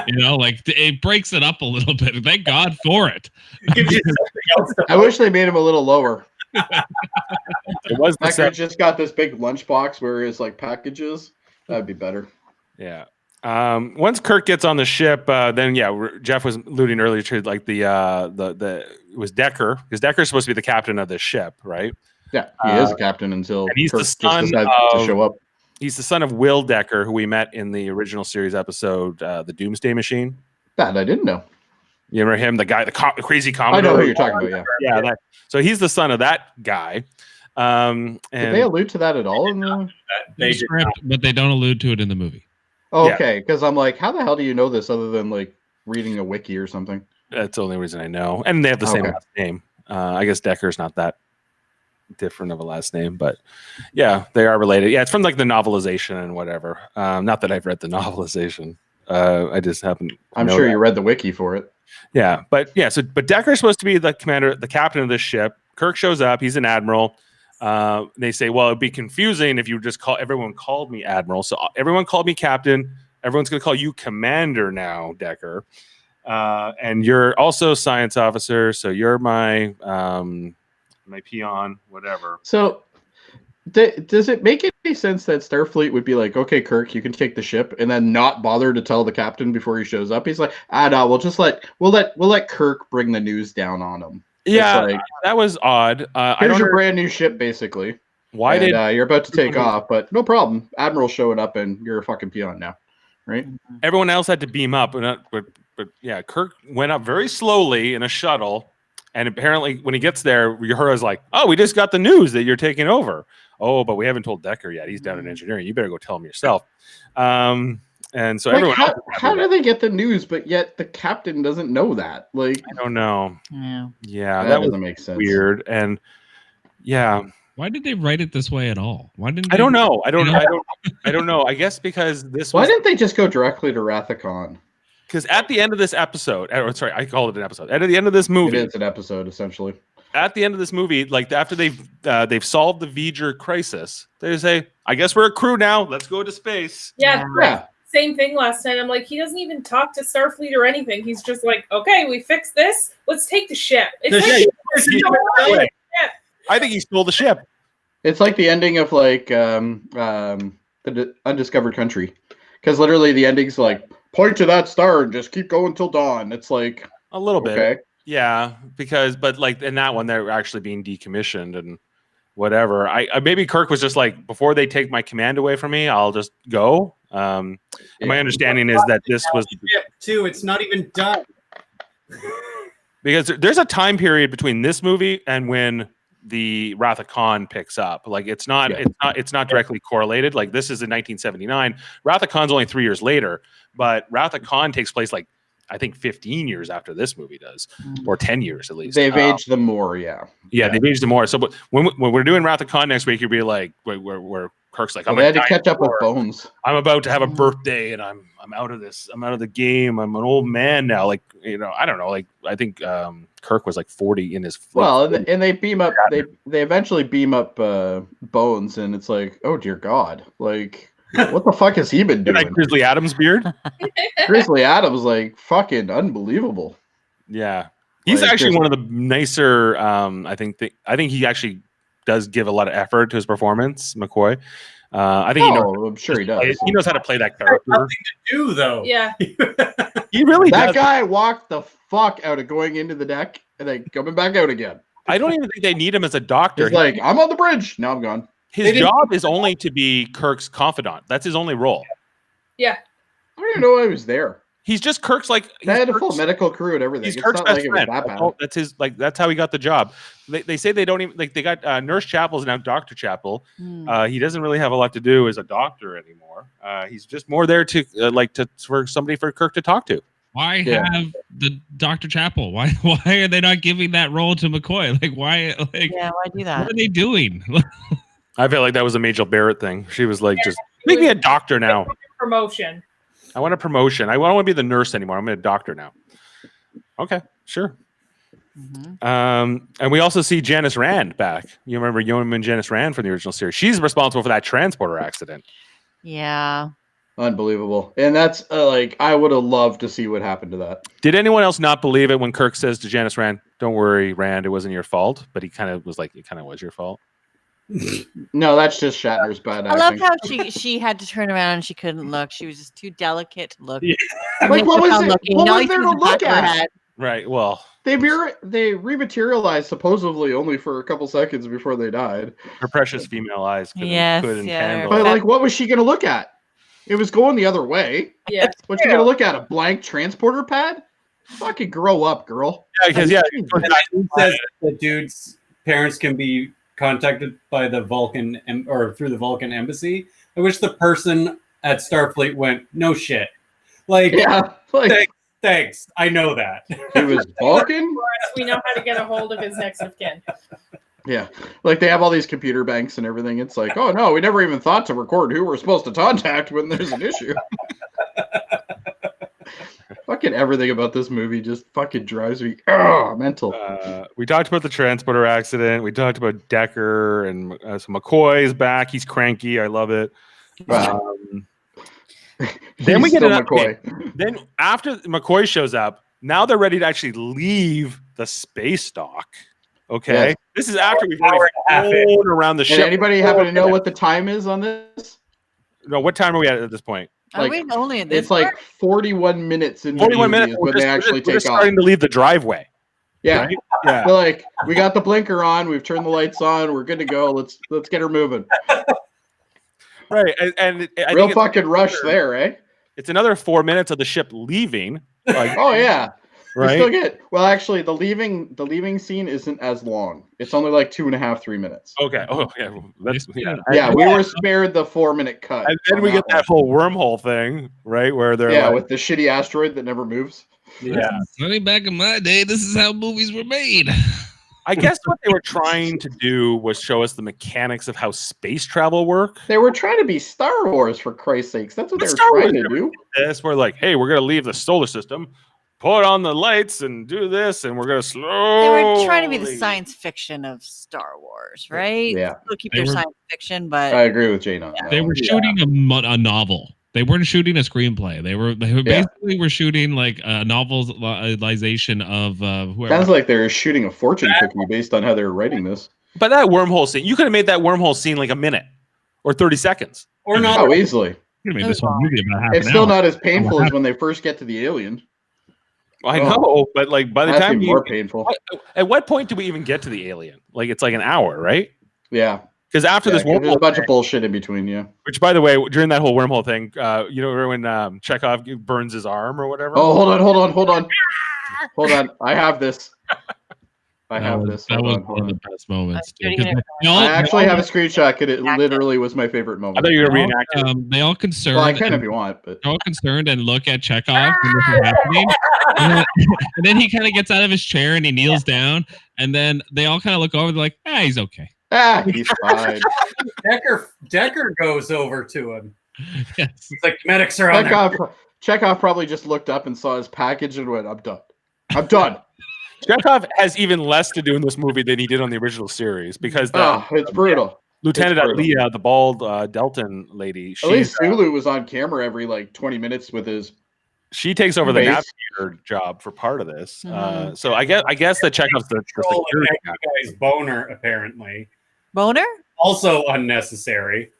You know, like it breaks it up a little bit. Thank God for it. I wish they made him a little lower. It was Deckard just got this big lunchbox where his like packages. That'd be better. Yeah. Once Kirk gets on the ship, then Jeff was alluding earlier to like the it was Decker, because Decker's supposed to be the captain of this ship, right? Yeah, he is a captain until he's Kirk the son just decides to show up. He's the son of Will Decker, who we met in the original series episode, The Doomsday Machine. That I didn't know. You remember him, the guy, the crazy Commodore? I know who you're talking about, yeah. Yeah, so he's the son of that guy. And did they allude to that at all in the script? But they don't allude to it in the movie. Oh, okay, because I'm like, how the hell do you know this other than like reading a wiki or something? That's the only reason I know. And they have the same last name. I guess Decker's not that different of a last name, but yeah, they are related. Yeah, it's from like the novelization and whatever. Not that I've read the novelization. I just haven't. I'm sure you read the wiki for it. Yeah, but Decker's supposed to be the commander, the captain of this ship. Kirk shows up. He's an admiral. They say, well, it'd be confusing if you just everyone called me admiral. So everyone called me captain. Everyone's going to call you commander now, Decker. And you're also a science officer, so you're my my peon, whatever. So, does it make any sense that Starfleet would be like, okay, Kirk, you can take the ship, and then not bother to tell the captain before he shows up? He's like, no, we'll let Kirk bring the news down on him. Yeah, like, that was odd. Here's your brand new ship, basically. Why did you're about to take off? But no problem. Admiral's showing up, and you're a fucking peon now, right? Everyone else had to beam up, but yeah, Kirk went up very slowly in a shuttle, and apparently when he gets there, Uhura's like, "Oh, we just got the news that you're taking over." Oh, but we haven't told Decker yet. He's down in engineering. You better go tell him yourself. And so everyone. How do they get the news, but yet the captain doesn't know that? Like, I don't know. Yeah, that doesn't make sense. Weird. And yeah. Why did they write it this way at all? Why didn't I don't know. I don't know. I guess because this. Why didn't they just go directly to Rathacon? Because at the end of this episode, sorry, I called it an episode. At the end of this movie, it is an episode essentially. At the end of this movie, like after they've solved the V'ger crisis, they say, "I guess we're a crew now. Let's go to space." Yeah. Same thing last night. I'm like, he doesn't even talk to Starfleet or anything. He's just like, okay, we fixed this. Let's take the ship. I think he stole the ship. It's like the ending of like the Undiscovered Country, because literally the ending's like, point to that star and just keep going till dawn. It's like a little bit, yeah. But like in that one, they're actually being decommissioned and whatever. I maybe Kirk was just like, before they take my command away from me, I'll just go. And my understanding is that this was too. It's not even done because there's a time period between this movie and when the Wrath of Khan picks up. Like it's not directly correlated. Like this is in 1979. Wrath of Khan's only 3 years later, but Wrath of Khan takes place like I think 15 years after this movie does, or 10 years at least. They've aged them more, yeah, they've aged them more. So, but when we're doing Wrath of Khan next week, you'll be like, where Kirk's like, they had to catch up with Bones. I'm about to have a birthday, and I'm out of this. I'm out of the game. I'm an old man now. Like I don't know. Like I think Kirk was like 40 in his. Well, and they beam up. They eventually beam up Bones, and it's like, oh dear God, like. What the fuck has he been doing? Like Grizzly Adams' beard? Grizzly Adams, like, fucking unbelievable. Yeah. He's like, actually one of the nicer, I think he actually does give a lot of effort to his performance, McCoy. I think I'm sure he does. He knows how to play that character. Nothing to do, though. Yeah. He really does. That guy walked the fuck out of going into the deck and then coming back out again. I don't even think they need him as a doctor. He's like, I'm on the bridge. Now I'm gone. His job is only to be Kirk's confidant. That's his only role. Yeah. I don't even know I was there. He's just Kirk's like. They had a full medical crew and everything. He's Kirk's best friend. That's his that's how he got the job. They say they don't even they got Nurse Chapel's now Dr. Chapel. He doesn't really have a lot to do as a doctor anymore. He's just more there to for somebody for Kirk to talk to. Why have the Dr. Chapel? Why are they not giving that role to McCoy? Like why? Like why do that? What are they doing? I feel like that was a Majel Barrett thing. She was like, just make me a doctor now. Promotion. I want a promotion. I don't want to be the nurse anymore. I'm a doctor now. Okay, sure. And we also see Janice Rand back. You remember Yeoman Janice Rand from the original series? She's responsible for that transporter accident. Yeah. Unbelievable. And that's like, I would have loved to see what happened to that. Did anyone else not believe it when Kirk says to Janice Rand, "Don't worry, Rand, it wasn't your fault"? But he kind of was like, it kind of was your fault. No, that's just Shatner's bad acting. I love how she had to turn around and she couldn't look. She was just too delicate to look. Yeah. Like what was there to look at? Right. Well, they rematerialized supposedly only for a couple seconds before they died. Her precious female eyes couldn't handle. But like, what was she going to look at? It was going the other way. Yeah. What's she going to look at? A blank transporter pad? Fucking grow up, girl. Yeah, because says the dude's parents can be contacted by the Vulcan or through the Vulcan embassy, at which the person at Starfleet went, no shit. Like, thanks. I know that. It was Vulcan? We know how to get a hold of his next of kin. Yeah. Like they have all these computer banks and everything. It's like, oh no, we never even thought to record who we're supposed to contact when there's an issue. Fucking everything about this movie just fucking drives me mental. We talked about the transporter accident. We talked about Decker, and so McCoy is back. He's cranky. I love it. Then we get an update. Then after McCoy shows up, Now they're ready to actually leave the space dock. Okay, this is after we've already flown around the ship. Anybody happen to know what the time is on this? No, what time are we at this point? Are we only in this? It's like 41 minutes in 41 minutes is when they actually take off. Starting to leave the driveway. Yeah, right? Yeah. They're like, we got the blinker on, we've turned the lights on, we're good to go. Let's get her moving. Right, and I real think fucking rush there, eh? It's another 4 minutes of the ship leaving. Like, oh yeah. Right. Still get actually the leaving scene isn't as long. It's only like 2.5, 3 minutes. Okay. Oh yeah. We were spared the 4-minute cut. And then we get that whole wormhole thing, right? Where they're with the shitty asteroid that never moves. Yeah. Running back in my day, this is how movies were made. I guess what they were trying to do was show us the mechanics of how space travel work. They were trying to be Star Wars, for Christ's sakes. That's what they were trying to do. This, we're like, hey, we're gonna leave the solar system, put on the lights, and do this, and we're gonna slow. They were trying to be the science fiction of Star Wars, right? Yeah, they'll keep their science fiction, but I agree with Jane on that. They were shooting a novel. They weren't shooting a screenplay. They were basically were shooting like a novelization of whoever. Sounds like they were shooting a fortune cookie based on how they were writing this. But that wormhole scene, you could have made that wormhole scene like a minute or 30 seconds. Or not. Oh, easily. You made this whole movie about half It's an still hour. not as painful as when they first get to the alien. I know, but like by the time more painful. At what point do we even get to the alien? Like it's like an hour, right? Yeah. Because after this wormhole, there's a bunch of bullshit in between, yeah. Which, by the way, during that whole wormhole thing, you know when Chekhov burns his arm or whatever. Oh, hold on. I have this. That was one of the best moments. I actually have a screenshot because it literally was my favorite moment. I thought you were going to reenact it. They all concerned. Well, I can if you want, but they're all concerned and look at Chekhov when this is happening. And then he kind of gets out of his chair and he kneels down. And then they all kind of look over. They're like, he's okay. He's fine. Decker goes over to him. Yes. It's like medics are on. Chekhov probably just looked up and saw his package and went, I'm done. Chekhov has even less to do in this movie than he did on the original series because it's brutal. Lieutenant Leah, the bald Delton lady, at least Sulu was on camera every like 20 minutes with his. She takes over the navigator job for part of this. So I guess that Chekhov's the security guy's boner apparently. Boner? Also unnecessary.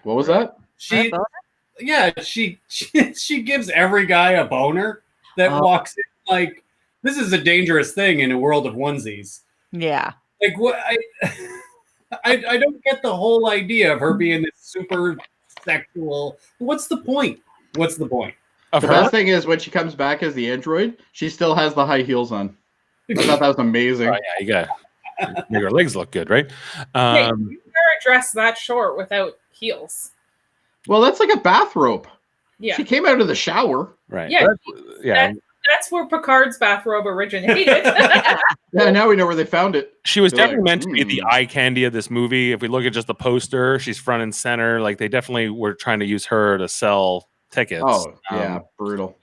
What was that? She gives every guy a boner that walks in. Like, this is a dangerous thing in a world of onesies. Yeah. Like, what? I don't get the whole idea of her being this super sexual. What's the point? The best thing is when she comes back as the android, she still has the high heels on. I thought that was amazing. Oh, yeah, you got your legs look good, right? You never dress that short without heels. Well, that's like a bathrobe. Yeah. She came out of the shower. Right. Yeah. That's where Picard's bathrobe originated. Yeah, now we know where they found it. She was definitely meant to be the eye candy of this movie. If we look at just the poster, she's front and center. Like they definitely were trying to use her to sell tickets. Oh, yeah, brutal.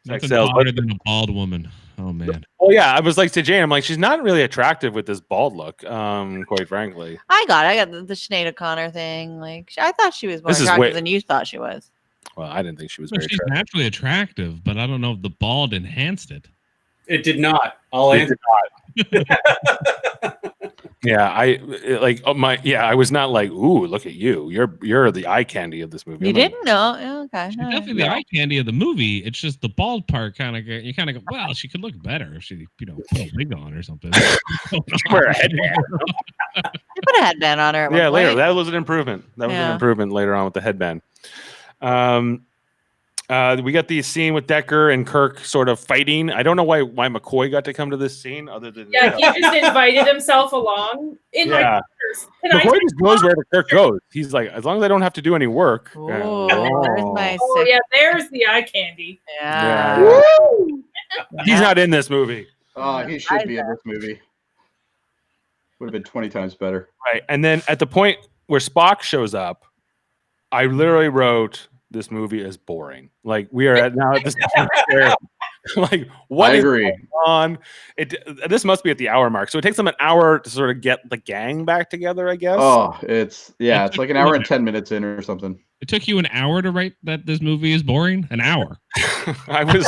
Nothing harder than a bald woman. Oh man. Oh yeah, I was like to Jane, I'm like, she's not really attractive with this bald look. Quite frankly. I got the Sinead O'Connor thing. Like I thought she was more attractive than you thought she was. Well, I didn't think she was she's attractive. Naturally attractive, but I don't know if the bald enhanced it. It did not. I'll answer. Yeah, I was not like, ooh, look at you. You're the eye candy of this movie. You didn't know? Okay. She's definitely the eye candy of the movie. It's just the bald part you kind of go, well, she could look better if she, put a wig on or something. She wear a headband. You put a headband on her. Yeah, later. That was an improvement. That was an improvement later on with the headband. We got the scene with Decker and Kirk sort of fighting. I don't know why McCoy got to come to this scene other than he just invited himself along. McCoy just goes wherever Kirk goes. He's like, as long as I don't have to do any work. There's the eye candy. Yeah. He's not in this movie. Oh, he should be in this movie. Would have been 20 times better. Right. And then at the point where Spock shows up, I literally wrote, this movie is boring. Like we are at this point where, like, what is going on? This must be at the hour mark. So it takes them an hour to sort of get the gang back together, I guess. Oh, it's like an hour and 10 minutes in or something. It took you an hour to write that this movie is boring? An hour. I was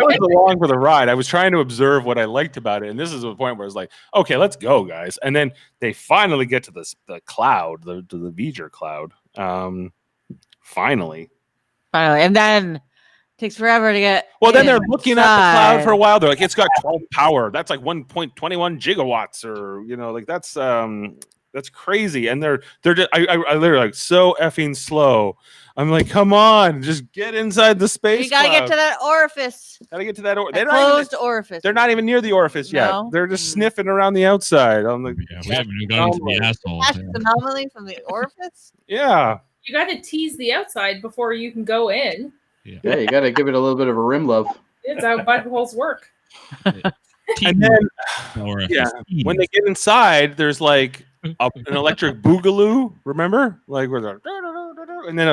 was along for the ride. I was trying to observe what I liked about it, and this is the point where I was like, "Okay, let's go, guys." And then they finally get to the cloud, the V'ger cloud. Finally, and then it takes forever to get. Well, then they're looking at the cloud for a inside. while. They're like, "It's got 12 power. That's like 1.21 gigawatts, or like that's crazy." And they're just, I literally like so effing slow. I'm like, come on, just get inside the space. You gotta cloud. get to that orifice. Gotta get to that That closed orifice. They're not even near the orifice yet. No? They're just sniffing around the outside. I'm like, Yeah, we haven't even gone into the asshole. That's the anomaly from the orifice. yeah. You got to tease the outside before you can go in. Yeah, you got to give it a little bit of a rim love. It's how buttholes work. And then, yeah, when they get inside, there's like an electric boogaloo. Remember, like where they're and then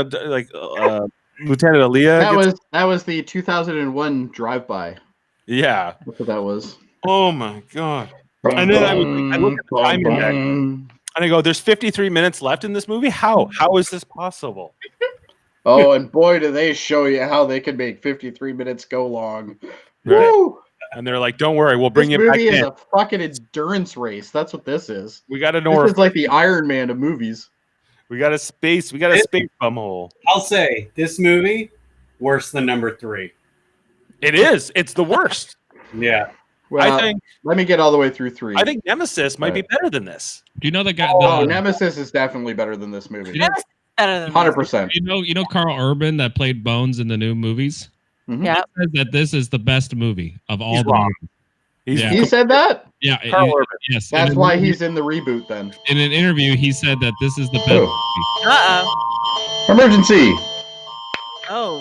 Lieutenant Aaliyah. That was the 2001 drive-by. Yeah, That's what that was. Oh my god! And then I look at the time index, and I go, "There's 53 minutes left in this movie. How is this possible?" Oh, and boy, do they show you how they can make 53 minutes go long. Right. Woo! And they're like, "Don't worry, we'll bring This you back movie is in." a fucking endurance race. That's what this is. We got an This orifice. is like the Iron Man of movies. We got a space bumhole. I'll say this movie worse than number 3. It is. It's the worst. Yeah. Well, I think. let me get all the way through 3. I think Nemesis might be better than this. Do you know the guy? Oh, Nemesis is definitely better than this movie. Nemesis is better than 100%. You know Carl Urban that played Bones in the new movies? Mhm. Yeah. He says that this is the best movie of all He's the wrong. movies. He's He said that? Yeah, Carl Urban. yes. That's in why an- he's in the reboot then. in an interview. He said that this is the best Oh. movie. Emergency. Oh.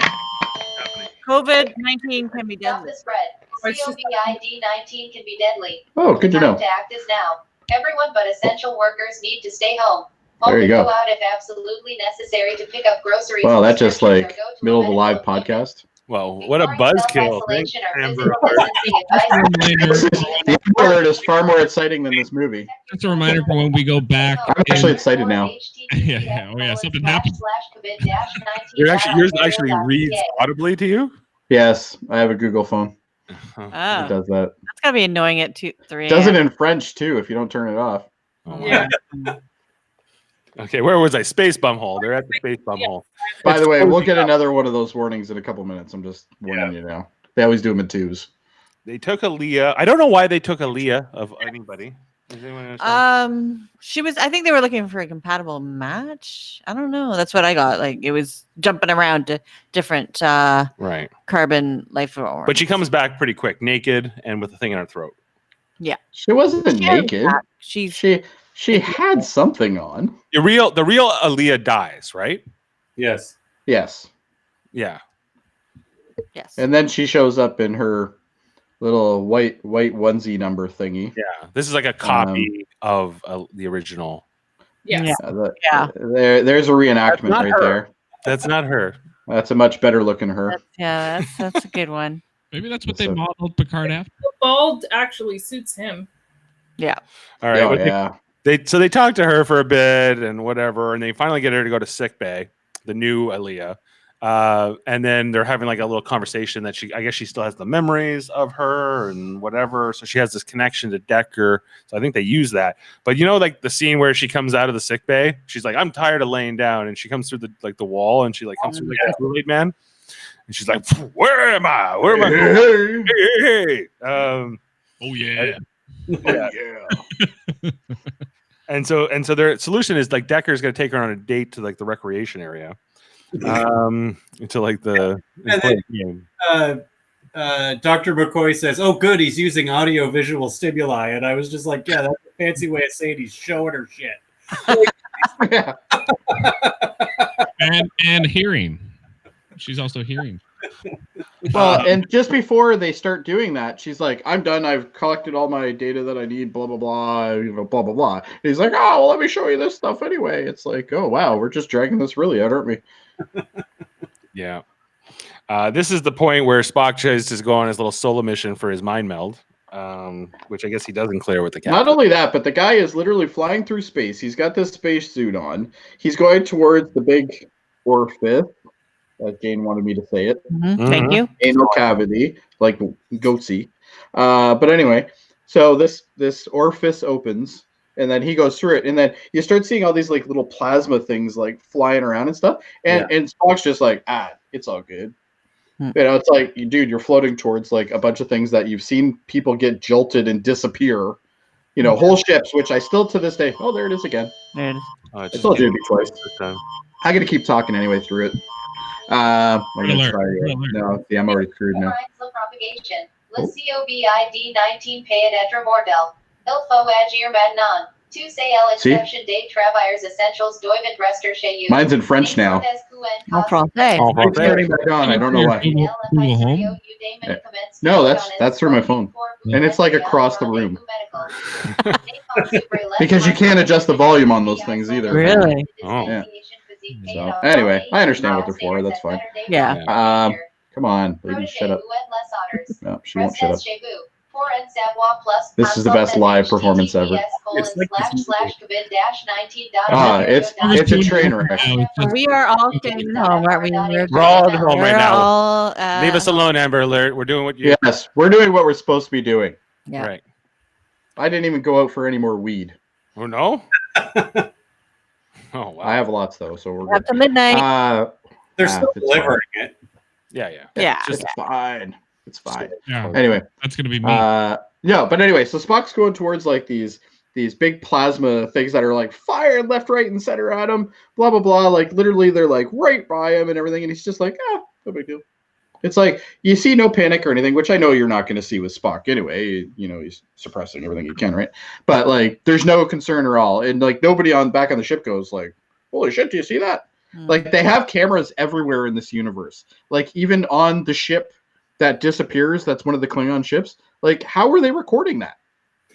COVID-19 can be Stop deadly. the spread. COVID-19 can be deadly. Oh, good to know. Time to act is now. Everyone but essential workers need to stay home. There you Only go. go out if absolutely necessary to pick up groceries. Wow, that's just prescriptions, like or go to middle of a medical live appointment. podcast. Well, what a Ignoring buzzkill! Thanks, self-isolation or Amber. physical distancing advice. The alert is far more exciting than this movie. Just a reminder for when we go back. I'm actually excited now. Yeah, oh yeah, something happened. Yours actually reads audibly to you. Yes, I have a Google phone. It Oh, does that. that's gotta be annoying at 3 Does it a.m. in French too if you don't turn it off. Oh, Yeah. Okay, where was I? Space bumhole. They're at the space bumhole. By It's the way, we'll closing get up. another one of those warnings in a couple minutes. I'm just warning you now. They always do them in 2s. They took Aaliyah. I don't know why they took Aaliyah of anybody. Does anyone understand? She was. I think they were looking for a compatible match. I don't know. That's what I got. Like it was jumping around to different Right. carbon life forms. But she comes back pretty quick, naked and with a thing in her throat. She wasn't She has naked. that. She's She had something on. The real Aaliyah dies, right? Yes. Yes. Yeah. yes. And then she shows up in her little white onesie number thingy. Yeah. This is like a copy of the original. Yes. Yeah. There's a reenactment not right her. there. That's not her. That's a much better looking her. That's a good one. Maybe that's what they So- modeled Picard after. The bald actually suits him. All right. Oh, well, yeah. They talk to her for a bit and whatever, and they finally get her to go to sick bay, the new Aaliyah. And then they're having like a little conversation that I guess she still has the memories of her and whatever. So she has this connection to Decker. So I think they use that. But like the scene where she comes out of the sick bay, she's like, "I'm tired of laying down," and she comes through the wall, and she like comes through like the Kool-Aid Man, and she's like, "Where am I? Where am I?" Hey, Hey. Oh yeah. Yeah. And so their solution is like Decker's going to take her on a date to like the recreation area. Into like the And then, Dr. McCoy says, "Oh, good, he's using audio-visual stimuli," and I was just like, "Yeah, that's a fancy way of saying he's showing her shit." yeah. And hearing. She's also hearing. Well, and just before they start doing that, she's like, "I'm done. I've collected all my data that I need. Blah blah blah. Blah blah blah." And he's like, "Oh, well, let me show you this stuff anyway." It's like, "Oh wow, we're just dragging this really out, aren't we?" Yeah. This is the point where Spock tries to go on his little solo mission for his mind meld, which I guess he doesn't clear with the captain. Not only that, but the guy is literally flying through space. He's got this space suit on. He's going towards the big orifice, Jane wanted me to say it. Thank you. Anal cavity, like goatsy. But anyway, so this orifice opens, and then he goes through it, and then you start seeing all these like little plasma things like flying around and stuff, and Spock's just like, it's all good. It's like, dude, you're floating towards like a bunch of things that you've seen people get jolted and disappear. Whole ships, which I still to this day. Oh, there it is again. There it is. I told you it'd be twice. I'm gonna keep talking anyway through it. I'm gonna try. No, see, I'm already screwed now. Propagation. COVID 19 Payet Mortel. Ilfo Agir Madnon. Tu say el exception date travailleurs essentials doivent rester chez you. Mine's in French now. En français. It's turning back on. I don't know why. Google Home? No, that's through my phone. And it's like across the room. Because you can't adjust the volume on those things either. Really? Oh. Yeah. So, anyway, I understand what they're for. That's fine. Yeah. Come on, lady, shut up. No, she won't shut up. This is the best live performance ever. It's like It's a train wreck. We are all staying home, aren't we? We're all at home right now. All, Leave us alone, Amber Alert. We're doing what you. Yes, we're doing what we're supposed to be doing. Yeah. Right. I didn't even go out for any more weed. Oh no. Oh wow. I have lots though, so we're Up to midnight. They're still delivering it. Yeah. It's fine. It's fine. Yeah. Anyway, That's gonna be me. no, but anyway, so Spock's going towards like these big plasma things that are like firing left, right, and center at him. Blah blah blah. Like literally, they're like right by him and everything, and he's just like, no big deal. It's like you see no panic or anything, which I know you're not going to see with Spock anyway. He's suppressing everything he can, right? But like, there's no concern at all, and like nobody back on the ship goes like, "Holy shit, do you see that?" Like they have cameras everywhere in this universe. Like even on the ship that disappears, that's one of the Klingon ships. Like, how are they recording that?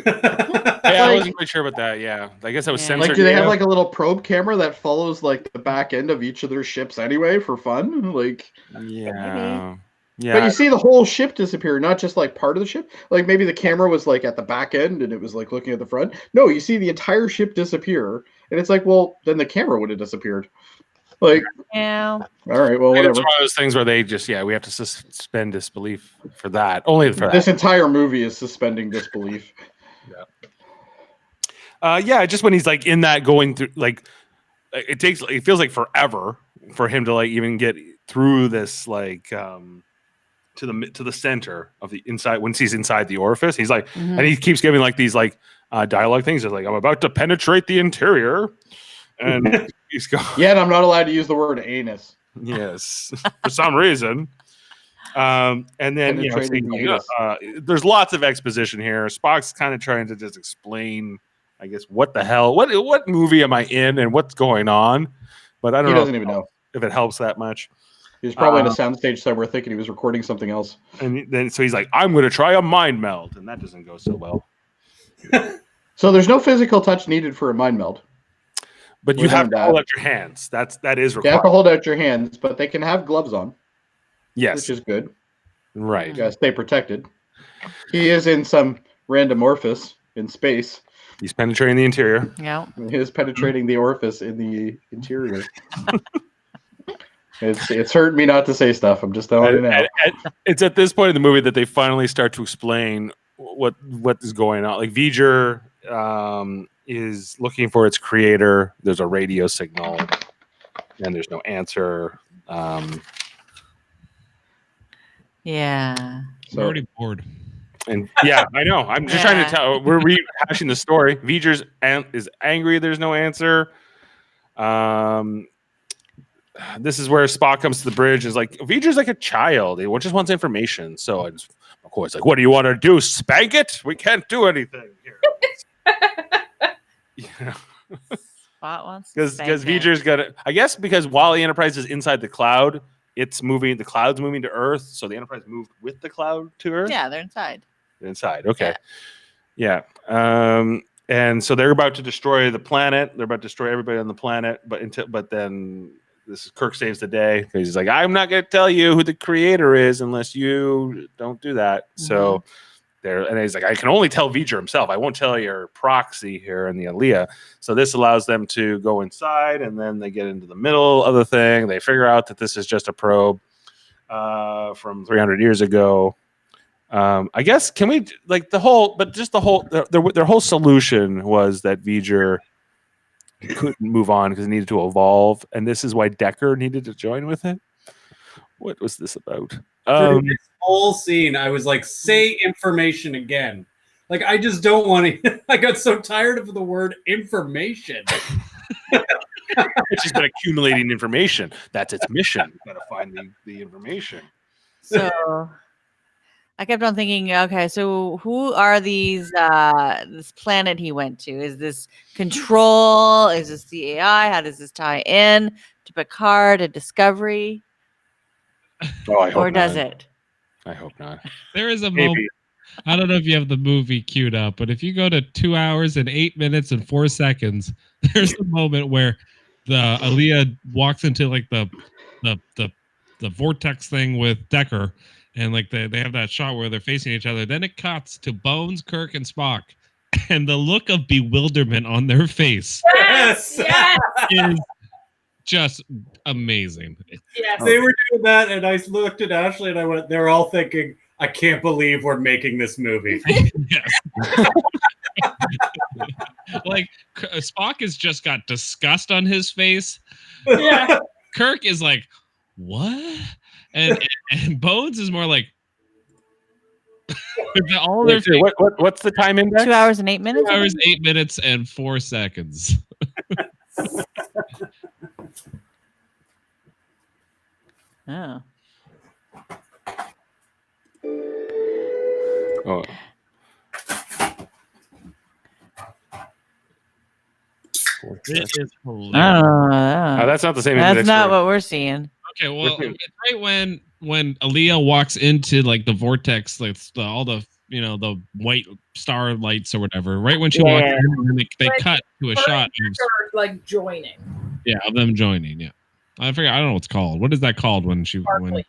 I wasn't quite sure about that. Yeah, I guess that was censored. Like, do they have like a little probe camera that follows like the back end of each of their ships anyway for fun? Like, yeah. But you see the whole ship disappear, not just like part of the ship. Like maybe the camera was like at the back end and it was like looking at the front. No, you see the entire ship disappear, and it's like, well, then the camera would have disappeared. Like, yeah. All right, well, whatever. It's one of those things where they just, we have to suspend disbelief for that. Only for that. This entire movie is suspending disbelief. Just when he's like in that going through, like it feels like forever for him to like even get through this, like to the center of the inside when he's inside the orifice. He's like, and he keeps giving like these like dialogue things. It's like, I'm about to penetrate the interior. And he's going. Yet I'm not allowed to use the word anus. Yes, for some reason. And then there's lots of exposition here. Spock's kind of trying to just explain, I guess, what the hell, what movie am I in, and what's going on. But I don't know. He doesn't even know if it helps that much. He was probably in a soundstage somewhere thinking he was recording something else. And then so he's like, I'm going to try a mind meld, and that doesn't go so well. So there's no physical touch needed for a mind meld. But you have to hold out your hands. That is required. You have to hold out your hands, but they can have gloves on. Yes. Which is good. Right. You gotta stay protected. He is in some random orifice in space. He's penetrating the interior. Yeah. He is penetrating the orifice in the interior. It's hurting me not to say stuff. I'm just telling you now. It's at this point in the movie that they finally start to explain what is going on. Like V'ger is looking for its creator. There's a radio signal, and there's no answer. Yeah. I'm already bored. And I know. I'm just trying to tell. We're rehashing the story. V'ger is angry. There's no answer. This is where Spock comes to the bridge. And is like, V'ger's like a child. He just wants information. So it's, of course, like, what do you want to do? Spank it? We can't do anything here. Spot wants because V'ger's got it. I guess because while the Enterprise is inside the cloud, it's moving. The cloud's moving to Earth, so the Enterprise moved with the cloud to Earth. Yeah, they're inside. They're inside. Okay. Yeah. And so they're about to destroy the planet. They're about to destroy everybody on the planet. But then Kirk saves the day because he's like, I'm not going to tell you who the creator is unless you don't do that. Mm-hmm. So there, and he's like, I can only tell V'ger himself. I won't tell your proxy here in the Aliyah. So this allows them to go inside, and then they get into the middle of the thing. They figure out that this is just a probe from 300 years ago. I guess can we like the whole, but just the whole their whole solution was that V'ger couldn't move on because it needed to evolve, and this is why Decker needed to join with it. What was this about? For this whole scene, I was like, say information again. Like, I just don't want to. I got so tired of the word information. It's just been accumulating information. That's its mission. Got to find the information. So I kept on thinking, okay, so who are these? This planet he went to? Is this Control? Is this the AI? How does this tie in to Picard, to Discovery? Oh, I hope or does not. it? I hope not. There is a moment. I don't know if you have the movie queued up, but if you go to 2 hours and 8 minutes and 4 seconds, there's a moment where the Aliyah walks into like the vortex thing with Decker, and like they have that shot where they're facing each other. Then it cuts to Bones, Kirk, and Spock, and the look of bewilderment on their face Yes. is just amazing. Yes. They were doing that, and I looked at Ashley and I went, they're all thinking, I can't believe we're making this movie. Yes. Like Spock has just got disgust on his face. Yeah. Kirk is like, what? And Bones is more like all their What's the time index? 2 hours and 8 minutes. 2 hours, 8 minutes, and 4 seconds. Oh. Oh. It is hilarious. Oh, that's not the same. That's index not for- what we're seeing. Okay, well, it's right when Aliyah walks into like the vortex, like all the the white star lights or whatever. Right when she walks in, and they Like, cut to a shot of, like joining. of them joining. Yeah, I forget. I don't know what it's called. What is that called when she Sparkly. when?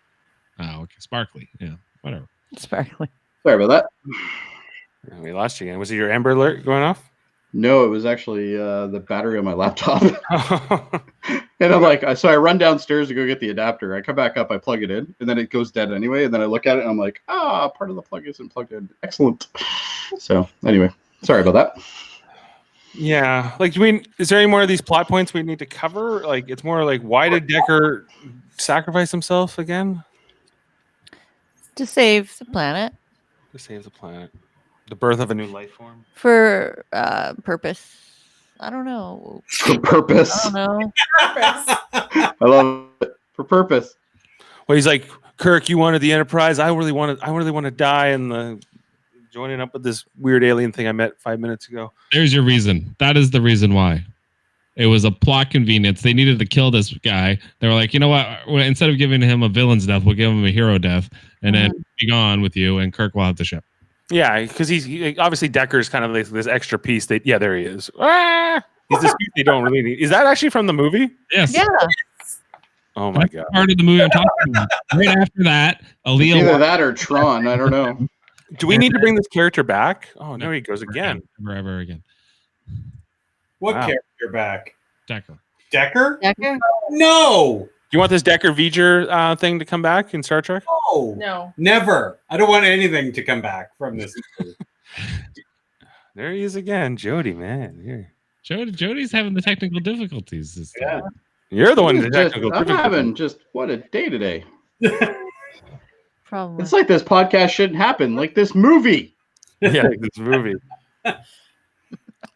Oh, okay, sparkly. Yeah, whatever. Sparkly. Sorry about Oh, we lost you again. Was it your Amber Alert going off? that. No, it was actually the battery on my laptop. And I'm like, so I run downstairs to go get the adapter. I come back up, I plug it in, and then it goes dead anyway. And then I look at it, and I'm like, part of the plug isn't plugged in. Excellent. So anyway, sorry about that. Yeah, like, is there any more of these plot points we need to cover? Like, it's more like, why did Decker sacrifice himself again? To save the planet. To save the planet. The birth of a new life form. For purpose. I don't know. For purpose. I don't know. I love it. For purpose. Well, he's like, Kirk, you wanted the Enterprise. I really want to die in the joining up with this weird alien thing I met 5 minutes ago. There's your reason. That is the reason why. It was a plot convenience. They needed to kill this guy. They were like, you know what? Instead of giving him a villain's death, we'll give him a hero death, and then be gone with you, and Kirk will have the ship. Yeah, because he obviously Decker's kind of like this extra piece that there he is. He's this piece they don't really need. Is that actually from the movie? Yes. Yeah. Oh my god. Part of the movie I'm talking about. Right after that, Aliyah. Either that or Tron. I don't know. Do we need to bring this character back? Oh, there he goes again. Never again. What Wow. character back? Decker. Decker? Decker? No. Do you want this Decker V'ger thing to come back in Star Trek? No. No. Never. I don't want anything to come back from this movie. There he is again, Jody, man. Here. Jody's having the technical difficulties this time. You're the one I'm with the technical having difficulty. just what a day today. Probably. It's like this podcast shouldn't happen. Like this movie. Yeah, like this movie.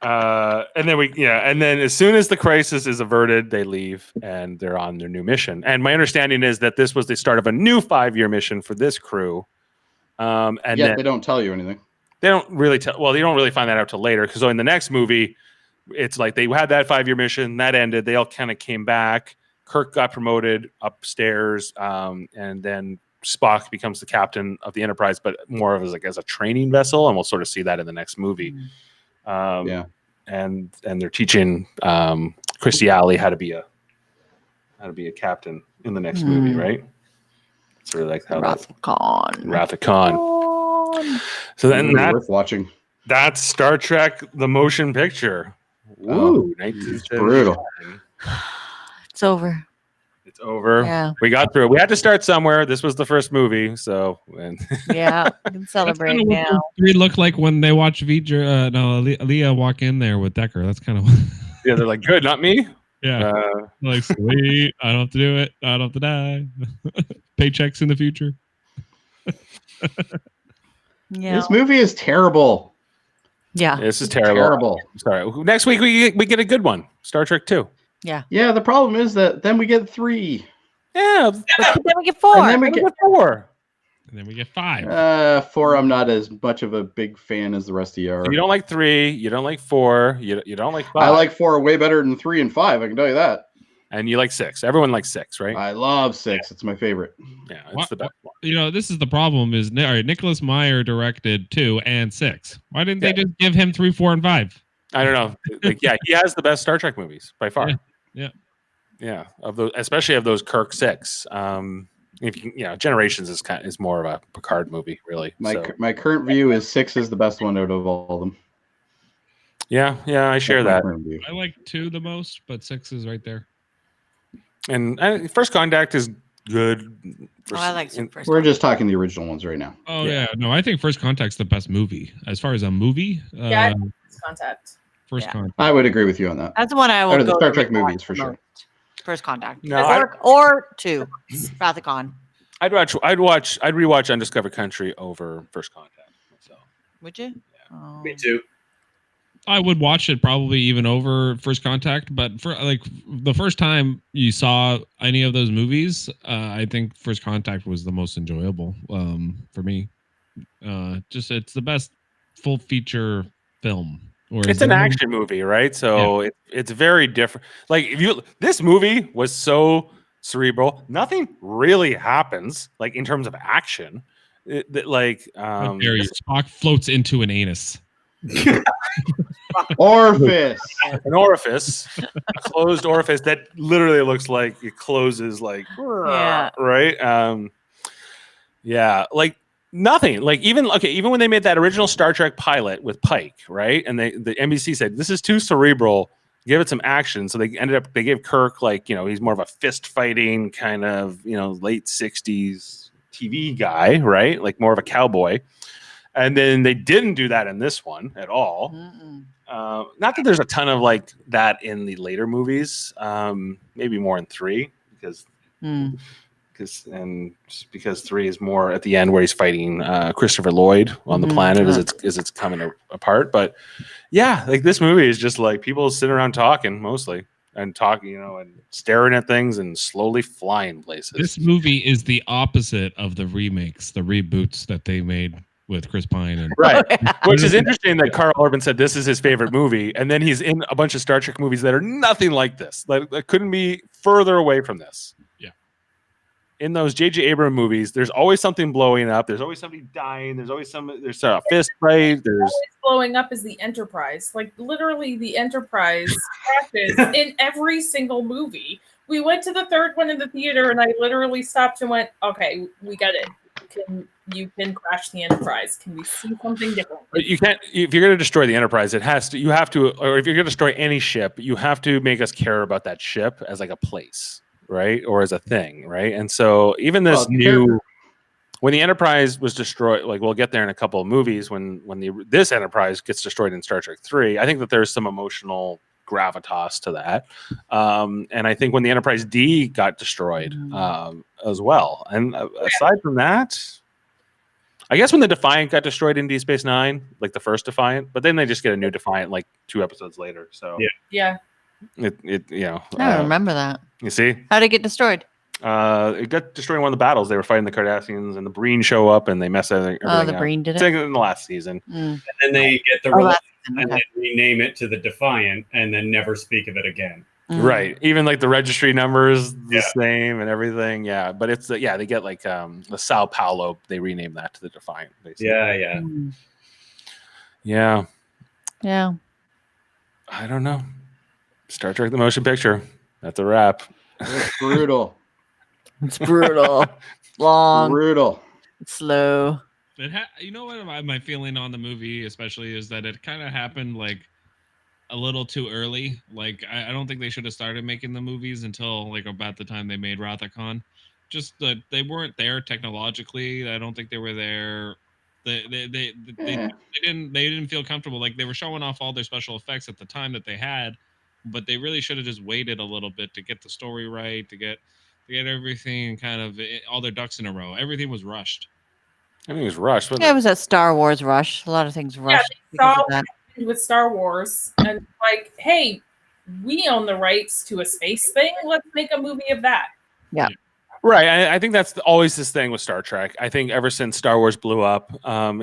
And then as soon as the crisis is averted, they leave and they're on their new mission. And my understanding is that this was the start of a new 5-year mission for this crew. And Yet they don't tell you anything. they don't really tell. Well, you don't really find that out till later because in the next movie, it's like they had that 5-year mission that ended. They all kind of came back. Kirk got promoted upstairs, and then Spock becomes the captain of the Enterprise, but more of as a training vessel, and we'll sort of see that in the next movie. And they're teaching Christy Alley how to be a captain in the next movie, right? Sort of like how Wrath of Khan. Wrath of Khan. So then worth watching. That's Star Trek: The Motion Picture. Ooh, it's brutal. It's over. It's over. Yeah. We got through it. We had to start somewhere. This was the first movie, so yeah, we can celebrate now. Three look like when they watch Leah walk in there with Decker. That's kind of yeah. They're like, good, not me. Yeah, like sweet. I don't have to do it. I don't have to die. Paychecks in the future. Yeah, this movie is terrible. Yeah, this is terrible. Sorry. Next week we get a good one. Star Trek 2. Yeah. Yeah. The problem is that then we get 3. Yeah. But then we get 4. And then we get 4. And then we get 5. 4. I'm not as much of a big fan as the rest of you are. You don't like 3. You don't like 4. You don't like 5. I like 4 way better than 3 and 5. I can tell you that. And you like 6. Everyone likes 6, right? I love 6. It's my favorite. Yeah, it's the best one. You know, this is the problem. Is all right, Nicholas Meyer directed 2 and 6. Why didn't they just give him 3, 4, and 5? I don't know. Like, yeah, he has the best Star Trek movies by far. Yeah. Of those, especially of those Kirk 6. If you Generations is more of a Picard movie, really. My current view is 6 is the best one out of all of them. Yeah, I share that. I like 2 the most, but 6 is right there. And First Contact is good. I like First We're just talking the original ones right now. Oh yeah. No, I think First Contact's the best movie as far as a movie. Yeah, First Contact. First Contact. I would agree with you on that. That's the one I will out of the go Star to Trek rewatch movies for sure. First Contact. No, or 2. Wrath of Khan. I'd rewatch Undiscovered Country over First Contact myself. Would you? Yeah. Oh. Me too. I would watch it probably even over First Contact, but for like the first time you saw any of those movies, I think First Contact was the most enjoyable for me. It's the best full feature film. It's an action movie, right? So it's very different. Like this movie was so cerebral. Nothing really happens like in terms of action. Spock floats into an anus. Orifice. An orifice, a closed orifice that literally looks like it closes like right. Like nothing. Like even when they made that original Star Trek pilot with Pike, right? And the NBC said this is too cerebral. Give it some action. So they gave Kirk he's more of a fist fighting kind of late 60s TV guy, right? Like more of a cowboy. And then they didn't do that in this one at all. Not that there's a ton of like that in the later movies. Maybe more in 3 because 3 is more at the end where he's fighting Christopher Lloyd on the planet as it's coming apart. But yeah, like this movie is just like people sitting around talking mostly and talking, and staring at things and slowly flying places. This movie is the opposite of the remakes, the reboots that they made with Chris Pine right, which is interesting that Carl Urban said this is his favorite movie, and then he's in a bunch of Star Trek movies that are nothing like this. Like that couldn't be further away from this. Yeah, in those J.J. Abrams movies, there's always something blowing up. There's always somebody dying. There's a fist fight. There's always blowing up is the Enterprise. Like literally, the Enterprise crashes in every single movie. We went to the third one in the theater, and I literally stopped and went, "Okay, we get it. You can crash the Enterprise. Can we see something different?" But you can't. If you're going to destroy the Enterprise, or if you're going to destroy any ship, you have to make us care about that ship as like a place, right, or as a thing, right? And so even this when the Enterprise was destroyed, like we'll get there in a couple of movies when this Enterprise gets destroyed in Star Trek 3. I think that there's some emotional gravitas to that, and I think when the Enterprise D got destroyed as well. And aside from that, I guess when the Defiant got destroyed in Deep Space Nine, like the first Defiant, but then they just get a new Defiant like 2 episodes later. So yeah, I don't remember that. You see, how did it get destroyed? It got destroyed in one of the battles. They were fighting the Cardassians, and the Breen show up and they mess everything up. The Breen did it? I think in the last season. And then they get the and then rename it to the Defiant and then never speak of it again. Right. Even like the registry numbers the same and everything. Yeah. But it's they get like the Sao Paulo, they rename that to the Defiant, basically. Yeah. I don't know. Star Trek the Motion Picture. That's a wrap. It's brutal. It's brutal. Long. Brutal. Slow. You know what my feeling on the movie, especially, is that it kind of happened like a little too early. Like I don't think they should have started making the movies until like about the time they made Wrath of Khan. Just that they weren't there technologically. I don't think they were there. They didn't feel comfortable. Like they were showing off all their special effects at the time that they had, but they really should have just waited a little bit to get the story right, to get everything kind of all their ducks in a row. Everything was rushed. Everything was rushed. Yeah, it was a Star Wars rush. A lot of things rushed because of that. With Star Wars, and like, hey, we own the rights to a space thing. Let's make a movie of that. Yeah. Right. I think that's always this thing with Star Trek. I think ever since Star Wars blew up in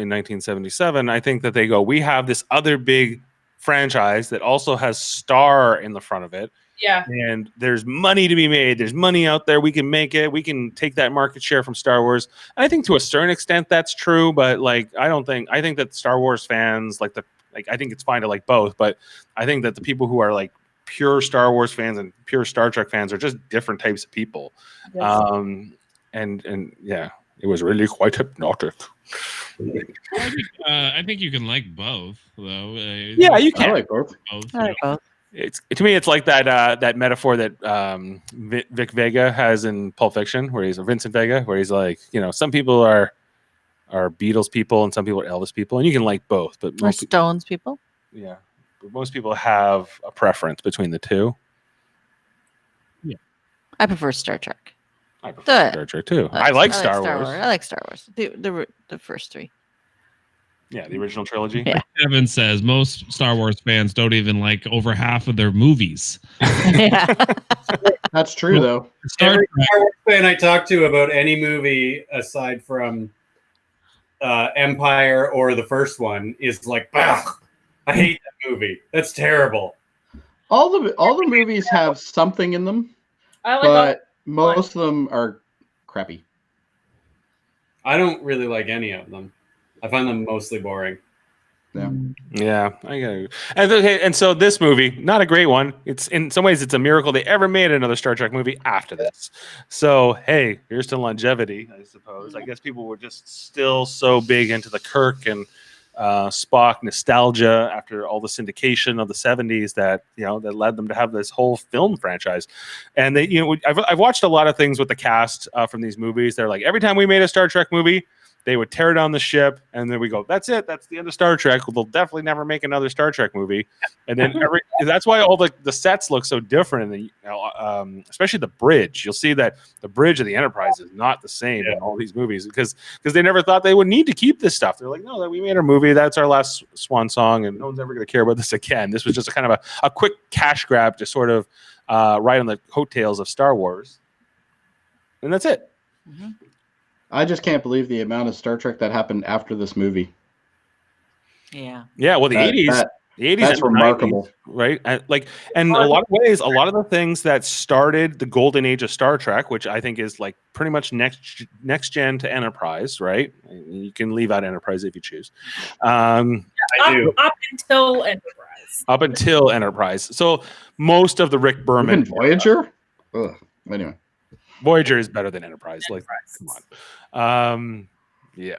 1977, I think that they go, we have this other big franchise that also has Star in the front of it. Yeah. And there's money to be made. There's money out there. We can make it. We can take that market share from Star Wars. And I think to a certain extent that's true, but like I think that Star Wars fans I think it's fine to like both, but I think that the people who are like pure Star Wars fans and pure Star Trek fans are just different types of people. Yes. And yeah, it was really quite hypnotic. I think you can like both, though. Yeah, you can. I like both. I like both. It's to me, it's like that metaphor that Vic Vega has in Pulp Fiction, where he's Vincent Vega, where he's like, some people are Beatles people and some people are Elvis people, and you can like both, but Or Stones people. Yeah, but most people have a preference between the two. Yeah, I prefer Star Trek. I prefer Star Trek too. I like Star Wars. I like Star Wars. The first three. Yeah, the original trilogy. Yeah. Kevin says most Star Wars fans don't even like over half of their movies. Yeah. That's true, though. Every Star Wars fan I talk to about any movie aside from Empire or the first one is like, I hate that movie. That's terrible. All the movies have something in them, but most of them are crappy. I don't really like any of them. I find them mostly boring. Yeah, I got it. And so this movie, not a great one. It's in some ways it's a miracle they ever made another Star Trek movie after this. So hey, here's to longevity, I suppose. I guess people were just still so big into the Kirk and Spock nostalgia after all the syndication of the 70s that that led them to have this whole film franchise. And they, I've watched a lot of things with the cast from these movies. They're like, every time we made a Star Trek movie, they would tear down the ship, and then we go, that's it. That's the end of Star Trek. They'll definitely never make another Star Trek movie. And then that's why all the sets look so different. And especially the bridge. You'll see that the bridge of the Enterprise is not the same in all these movies because they never thought they would need to keep this stuff. They're like, no, we made our movie. That's our last swan song, and no one's ever going to care about this again. This was just a kind of a quick cash grab to sort of ride on the coattails of Star Wars. And that's it. Mm-hmm. I just can't believe the amount of Star Trek that happened after this movie. Yeah. Yeah. Well, the 80s. The 80s that's remarkable, 90s, right? And a lot of ways, a lot of the things that started the golden age of Star Trek, which I think is like pretty much next gen to Enterprise, right? You can leave out Enterprise if you choose. I do. Up until Enterprise. Up until Enterprise. So most of the Rick Berman. Even Voyager? Ugh. Anyway. Voyager is better than Enterprise. Like, come on. Yeah.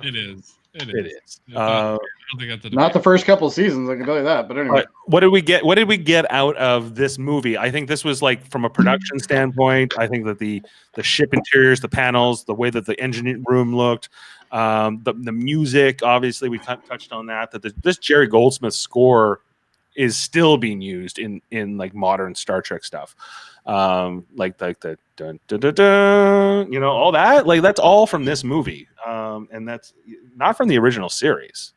It is. It is. I don't think that's not the first couple of seasons, I can tell you that. But anyway, what did we get? What did we get out of this movie? I think this was like from a production standpoint. I think that the ship interiors, the panels, the way that the engine room looked, the music. Obviously, we touched on that. This Jerry Goldsmith score is still being used in like modern Star Trek stuff. Like the dun, dun, dun, dun, all that, like that's all from this movie, and that's not from the original series,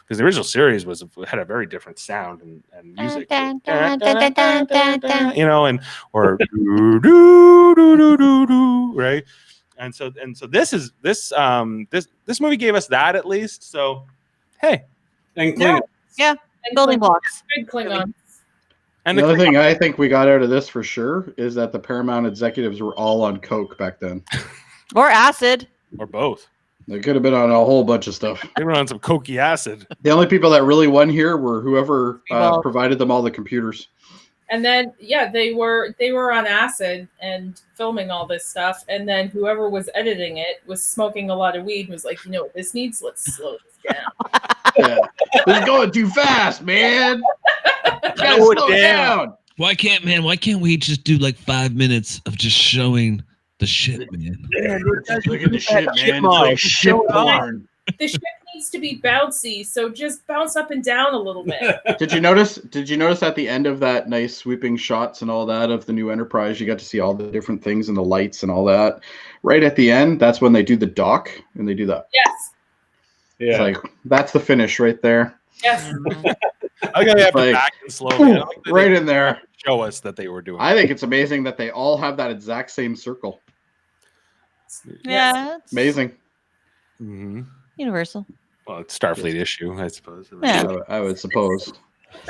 because the original series had a very different sound and music, and or right, and so this movie gave us that at least. So hey, and Klingons. Yeah, building blocks. Good Klingons. And the other thing I think we got out of this for sure is that the Paramount executives were all on coke back then. Or acid. Or both. They could have been on a whole bunch of stuff. They were on some cokey acid. The only people that really won here were whoever provided them all the computers. And then they were on acid and filming all this stuff. And then whoever was editing it was smoking a lot of weed and was like, you know what this needs? Let's slow this down. Yeah. This is going too fast, man. Gotta slow it down. Why can't we just do like 5 minutes of just showing the shit, man? Look at the shit, man. It's like shit porn. The ship needs to be bouncy, so just bounce up and down a little bit. Did you notice at the end of that nice sweeping shots and all that of the new Enterprise, you got to see all the different things and the lights and all that? Right at the end, that's when they do the dock and they do that. Yes. Yeah. It's like that's the finish right there. Yes. I gotta have to back and slowly. Right in there. Show us that they were doing. I think it's amazing that they all have that exact same circle. Yeah. It's Amazing. Mm-hmm. universal. Well, it's Starfleet issue, I suppose. Yeah. I would suppose.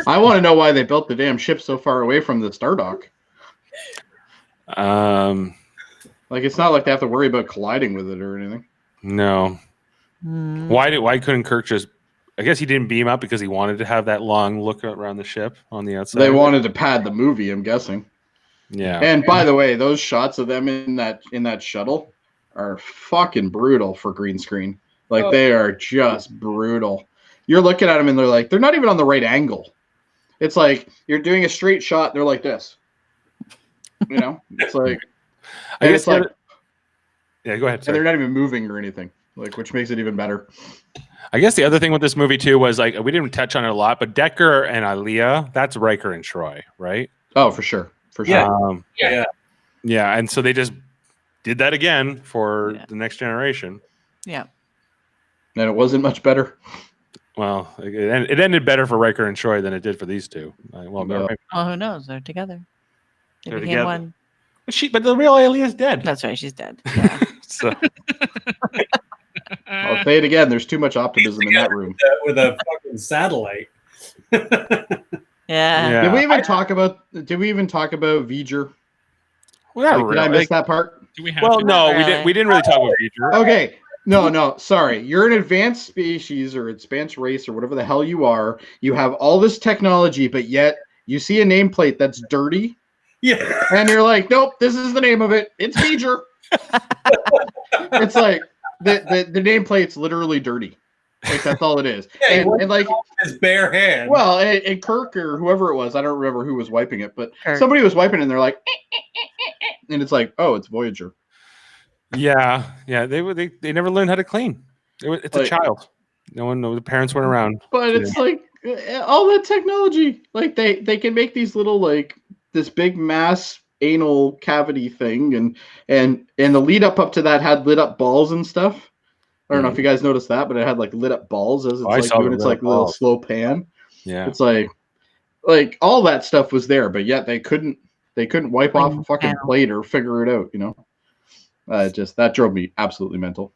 I want to know why they built the damn ship so far away from the Star Dock. Like it's not like they have to worry about colliding with it or anything. No. Why couldn't Kirk just? I guess he didn't beam up because he wanted to have that long look around the ship on the outside. They wanted to pad the movie, I'm guessing. Yeah. And by the way, those shots of them in that shuttle are fucking brutal for green screen. Like they are just brutal. You're looking at them and they're not even on the right angle. It's like you're doing a straight shot. They're like this. You know, it's like, I guess it's like, yeah. Go ahead. and Sorry. they're not even moving or anything. Like, which makes it even better. I guess the other thing with this movie too was like we didn't touch on it a lot, but Decker and Aliyah, that's Riker and Troy, right? Oh, for sure. Yeah. Yeah, and so they just did that again for the Next Generation. Yeah. And it wasn't much better. Well, it ended better for Riker and Troy than it did for these two. Well, No. Well, who knows? They're together. They They're became together. one. But the real Aliyah's dead. That's right. She's dead. Yeah. So I'll say it again. There's too much optimism in that room. With a fucking satellite. Yeah. Did we even talk about V'ger? well, Like, did I miss that part? Do we have well, to? no, we Really? didn't. We didn't really talk about V'ger. Okay. No, sorry. You're an advanced species or advanced race or whatever the hell you are. You have all this technology, but yet you see a nameplate that's dirty. Yeah. And you're like, nope, this is the name of it. It's V'ger. It's like the nameplate's literally dirty. Like that's all it is. Yeah, and like his bare hand. well, and Kirk or whoever it was, I don't remember who was wiping it, but Kirk. somebody was wiping it and they're like, and it's like, oh, it's Voyager. Yeah. They never learned how to clean. It's a Like- child. No one. No, the parents weren't around. But it's like all that technology. Like they can make these little like this big mass anal cavity thing, and the lead up to that had lit up balls and stuff. I don't know if you guys noticed that, but it had like lit up balls as it's I like saw doing the its lit like up little balls. slow pan. Yeah. It's like all that stuff was there, but yet they couldn't wipe off a fucking plate or figure it out. You know, that drove me absolutely mental.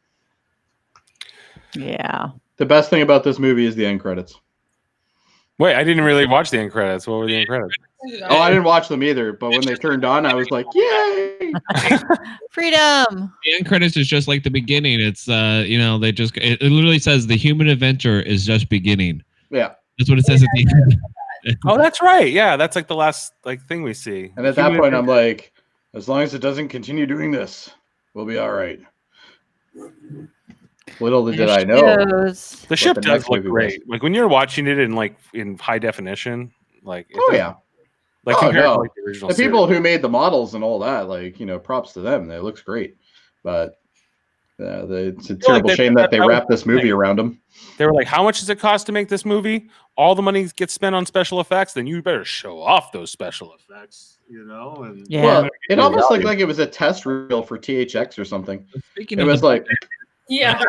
Yeah. The best thing about this movie is the end credits. Wait, I didn't really watch the end credits. What were the end credits? Oh, I didn't watch them either, but when they turned on, I was like, "Yay!" Freedom. The end credits is just like the beginning. It's they just it literally says the human adventure is just beginning. Yeah. That's what it says at the end. Oh, that's right. Yeah, that's like the last thing we see. And at that point, I'm like, as long as it doesn't continue doing this, we'll be all right. Little did I know. Shows. The ship the does next look movie great. Like when you're watching it in high definition, like Oh yeah, like Oh, compared no. to like the original the series. people who made the models and all that, like props to them. It looks great, but it's a like terrible shame that they that was wrapped this the thing. movie around them. They were like, "How much does it cost to make this movie? All the money gets spent on special effects. Then you better show off those special effects, And Yeah. Well, it almost looked value. like it was a test reel for THX or something. Speaking It of was the like, Yeah.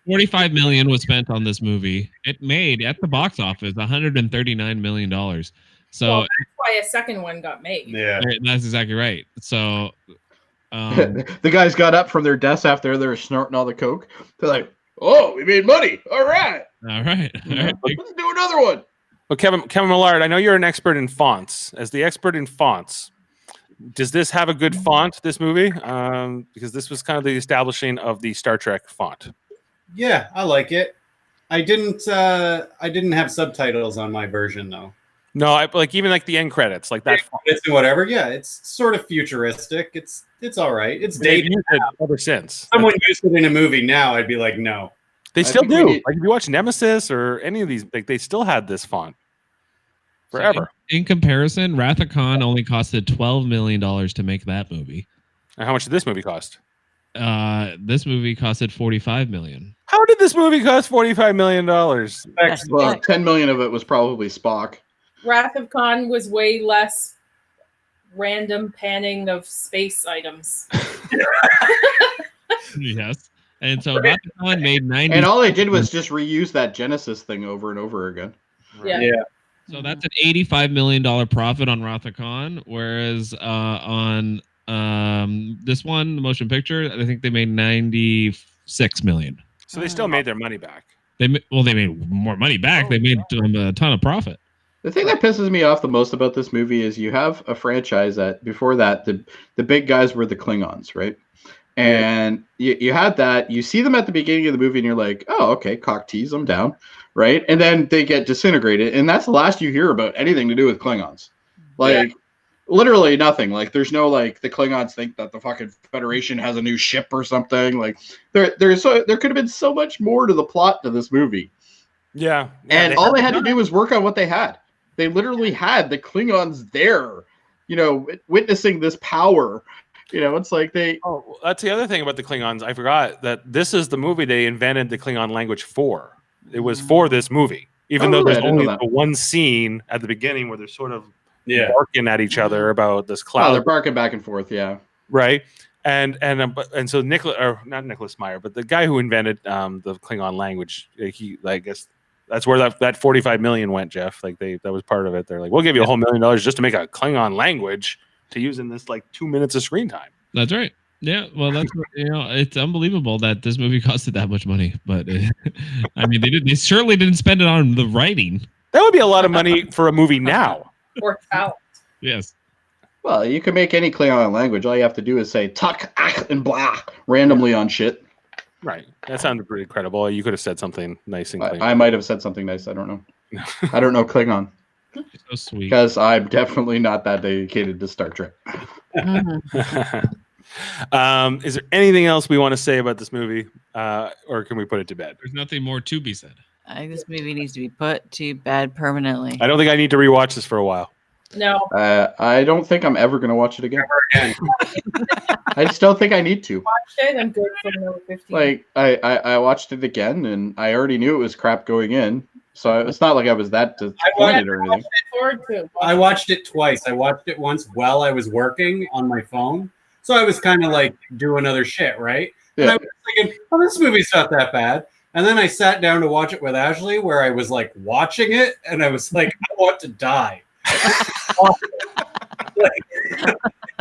$45 million was spent on this movie. It made at the box office $139 million. So Well, that's why a second one got made. Yeah. that's exactly right. So the guys got up from their desks after they were snorting all the coke. They're like, "Oh, we made money! All right, all right. let's do another one." Well, Kevin Millard, I know you're an expert in fonts. As the expert in fonts, does this have a good font? This movie, because this was kind of the establishing of the Star Trek font. Yeah, I like it. I didn't have subtitles on my version though. No, like even like the end credits, like that. It's whatever. Yeah, it's sort of futuristic. It's all right. It's They've dated used it ever since. Someone used it in a movie now, I'd be like, no. They still do. Like if you watch Nemesis or any of these, like they still had this font forever. So in comparison, Wrath of Khan only costed $12 million to make that movie. And how much did this movie cost? This movie costed $45 million. How did this movie cost $45 million? Well, $10 million of it was probably Spock. Wrath of Khan was way less random panning of space items. Yes. And so Wrath of Khan made 90. And all they did was just reuse that Genesis thing over and over again. Yeah. So that's an $85 million profit on Wrath of Khan, whereas on this one, the motion picture, I think they made $96 million. So they still made their money back. They made more money back. They made a ton of profit. The thing that pisses me off the most about this movie is you have a franchise that before that the big guys were the Klingons, right? And you had that. You see them at the beginning of the movie, and you're like, "Oh, okay, cock tease, I'm down," right? And then they get disintegrated, and that's the last you hear about anything to do with Klingons. Like, literally nothing. Like, there's no like the Klingons think that the fucking Federation has a new ship or something. Like, there could have been so much more to the plot to this movie. Yeah, and all they had to do was work on what they had. They literally had the Klingons there, witnessing this power. It's like they... Oh, that's the other thing about the Klingons. I forgot that this is the movie they invented the Klingon language for. It was for this movie. Even though there's only the one scene at the beginning where they're sort of barking at each other about this cloud. Oh, they're barking back and forth, yeah. Right? And so not Nicholas Meyer, but the guy who invented the Klingon language, I guess that's where that $45 million went, Jeff. Like that was part of it. They're like, we'll give you $1 million just to make a Klingon language to use in this like 2 minutes of screen time. That's right. Yeah, well, that's it's unbelievable that this movie costed that much money. But I mean, they certainly didn't spend it on the writing. That would be a lot of money for a movie now. Or talent. Yes. Well, you can make any Klingon language. All you have to do is say "tuk," "ach," and "blah" randomly on shit. Right. That sounded pretty credible. You could have said something nice and Klingon. I might have said something nice. I don't know. I don't know Klingon. So sweet. Because I'm definitely not that dedicated to Star Trek. Is there anything else we want to say about this movie, or can we put it to bed? There's nothing more to be said. I think this movie needs to be put to bed permanently. I don't think I need to rewatch this for a while. No. I don't think I'm ever going to watch it again. I just don't think I need to. Watched it. I'm good for another 15. Like I watched it again, and I already knew it was crap going in. So it's not like I was that disappointed or anything. I watched it twice. I watched it once while I was working on my phone. So I was kind of like doing other shit, right? Yeah. And I was thinking, oh, this movie's not that bad. And then I sat down to watch it with Ashley, where I was like watching it, and I was like, I want to die.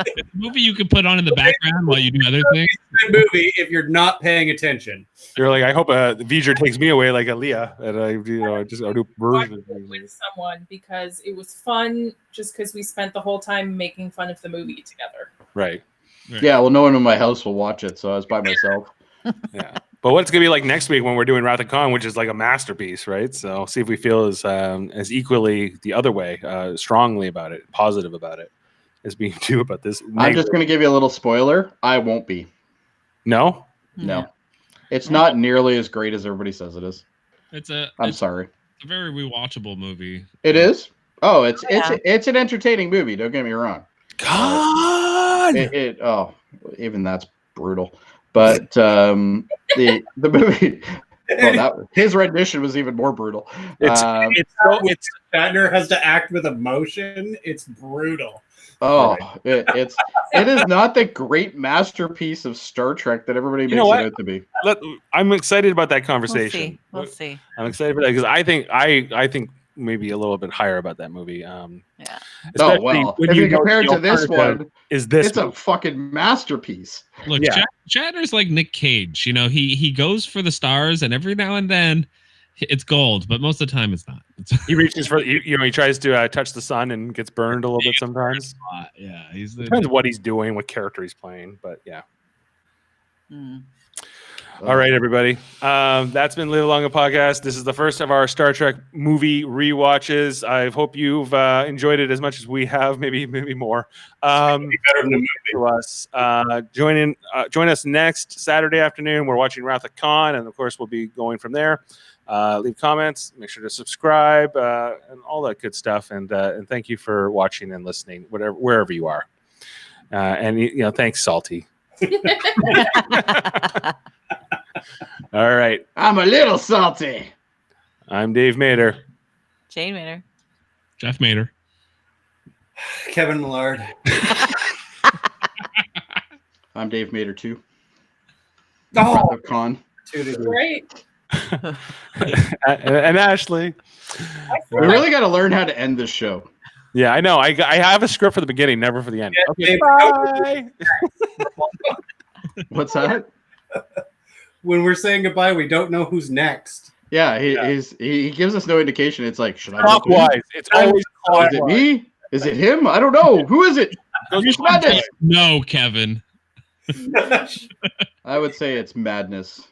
It's a movie you can put on in the background while you do other things. It's a good movie if you're not paying attention. You're like, I hope V'ger takes me away like Aaliyah, and I do versions with someone because it was fun. Just because we spent the whole time making fun of the movie together. Right. Yeah. Well, no one in my house will watch it, so I was by myself. Yeah. But what's gonna be like next week when we're doing Wrath of Khan, which is like a masterpiece, right? So see if we feel as equally the other way, strongly about it, positive about it, as we do about this. I'm just gonna give you a little spoiler. I won't be. No. No. It's not nearly as great as everybody says it is. I'm sorry. It's a very rewatchable movie. It is? Oh, it's an entertaining movie, don't get me wrong. God. Even that's brutal. But the movie, his rendition was even more brutal. Shatner has to act with emotion. It's brutal. Oh, it is not the great masterpiece of Star Trek that everybody makes it out to be. I'm excited about that conversation. We'll see. I'm excited for that because I think maybe a little bit higher about that movie. Yeah. Oh well, if you compare it to this one, it's a fucking masterpiece. Look, Shatner's like Nick Cage. He goes for the stars, and every now and then it's gold, but most of the time it's not. He reaches for he tries to touch the sun and gets burned a little bit sometimes. Yeah, depends what he's doing, what character he's playing, but yeah. All right, everybody. That's been Live Along a Podcast. This is the first of our Star Trek movie rewatches. I hope you've enjoyed it as much as we have, maybe more. To us. Join us next Saturday afternoon. We're watching Wrath of Khan, and of course, we'll be going from there. Leave comments. Make sure to subscribe and all that good stuff. And thank you for watching and listening, wherever you are. And thanks, Salty. All right. I'm a little salty. I'm Dave Mader. Jane Mader. Jeff Mader. Kevin Millard. I'm Dave Mader too. Oh, Con. Great. and Ashley. We really got to learn how to end this show. Yeah, I know. I have a script for the beginning, never for the end. Yeah, okay, bye. What's that? When we're saying goodbye, we don't know who's next. Yeah, he gives us no indication. It's like, should I? Clockwise. It's always clockwise. Is it me? Is it him? I don't know. Who is it? It's madness. No, Kevin. I would say it's madness.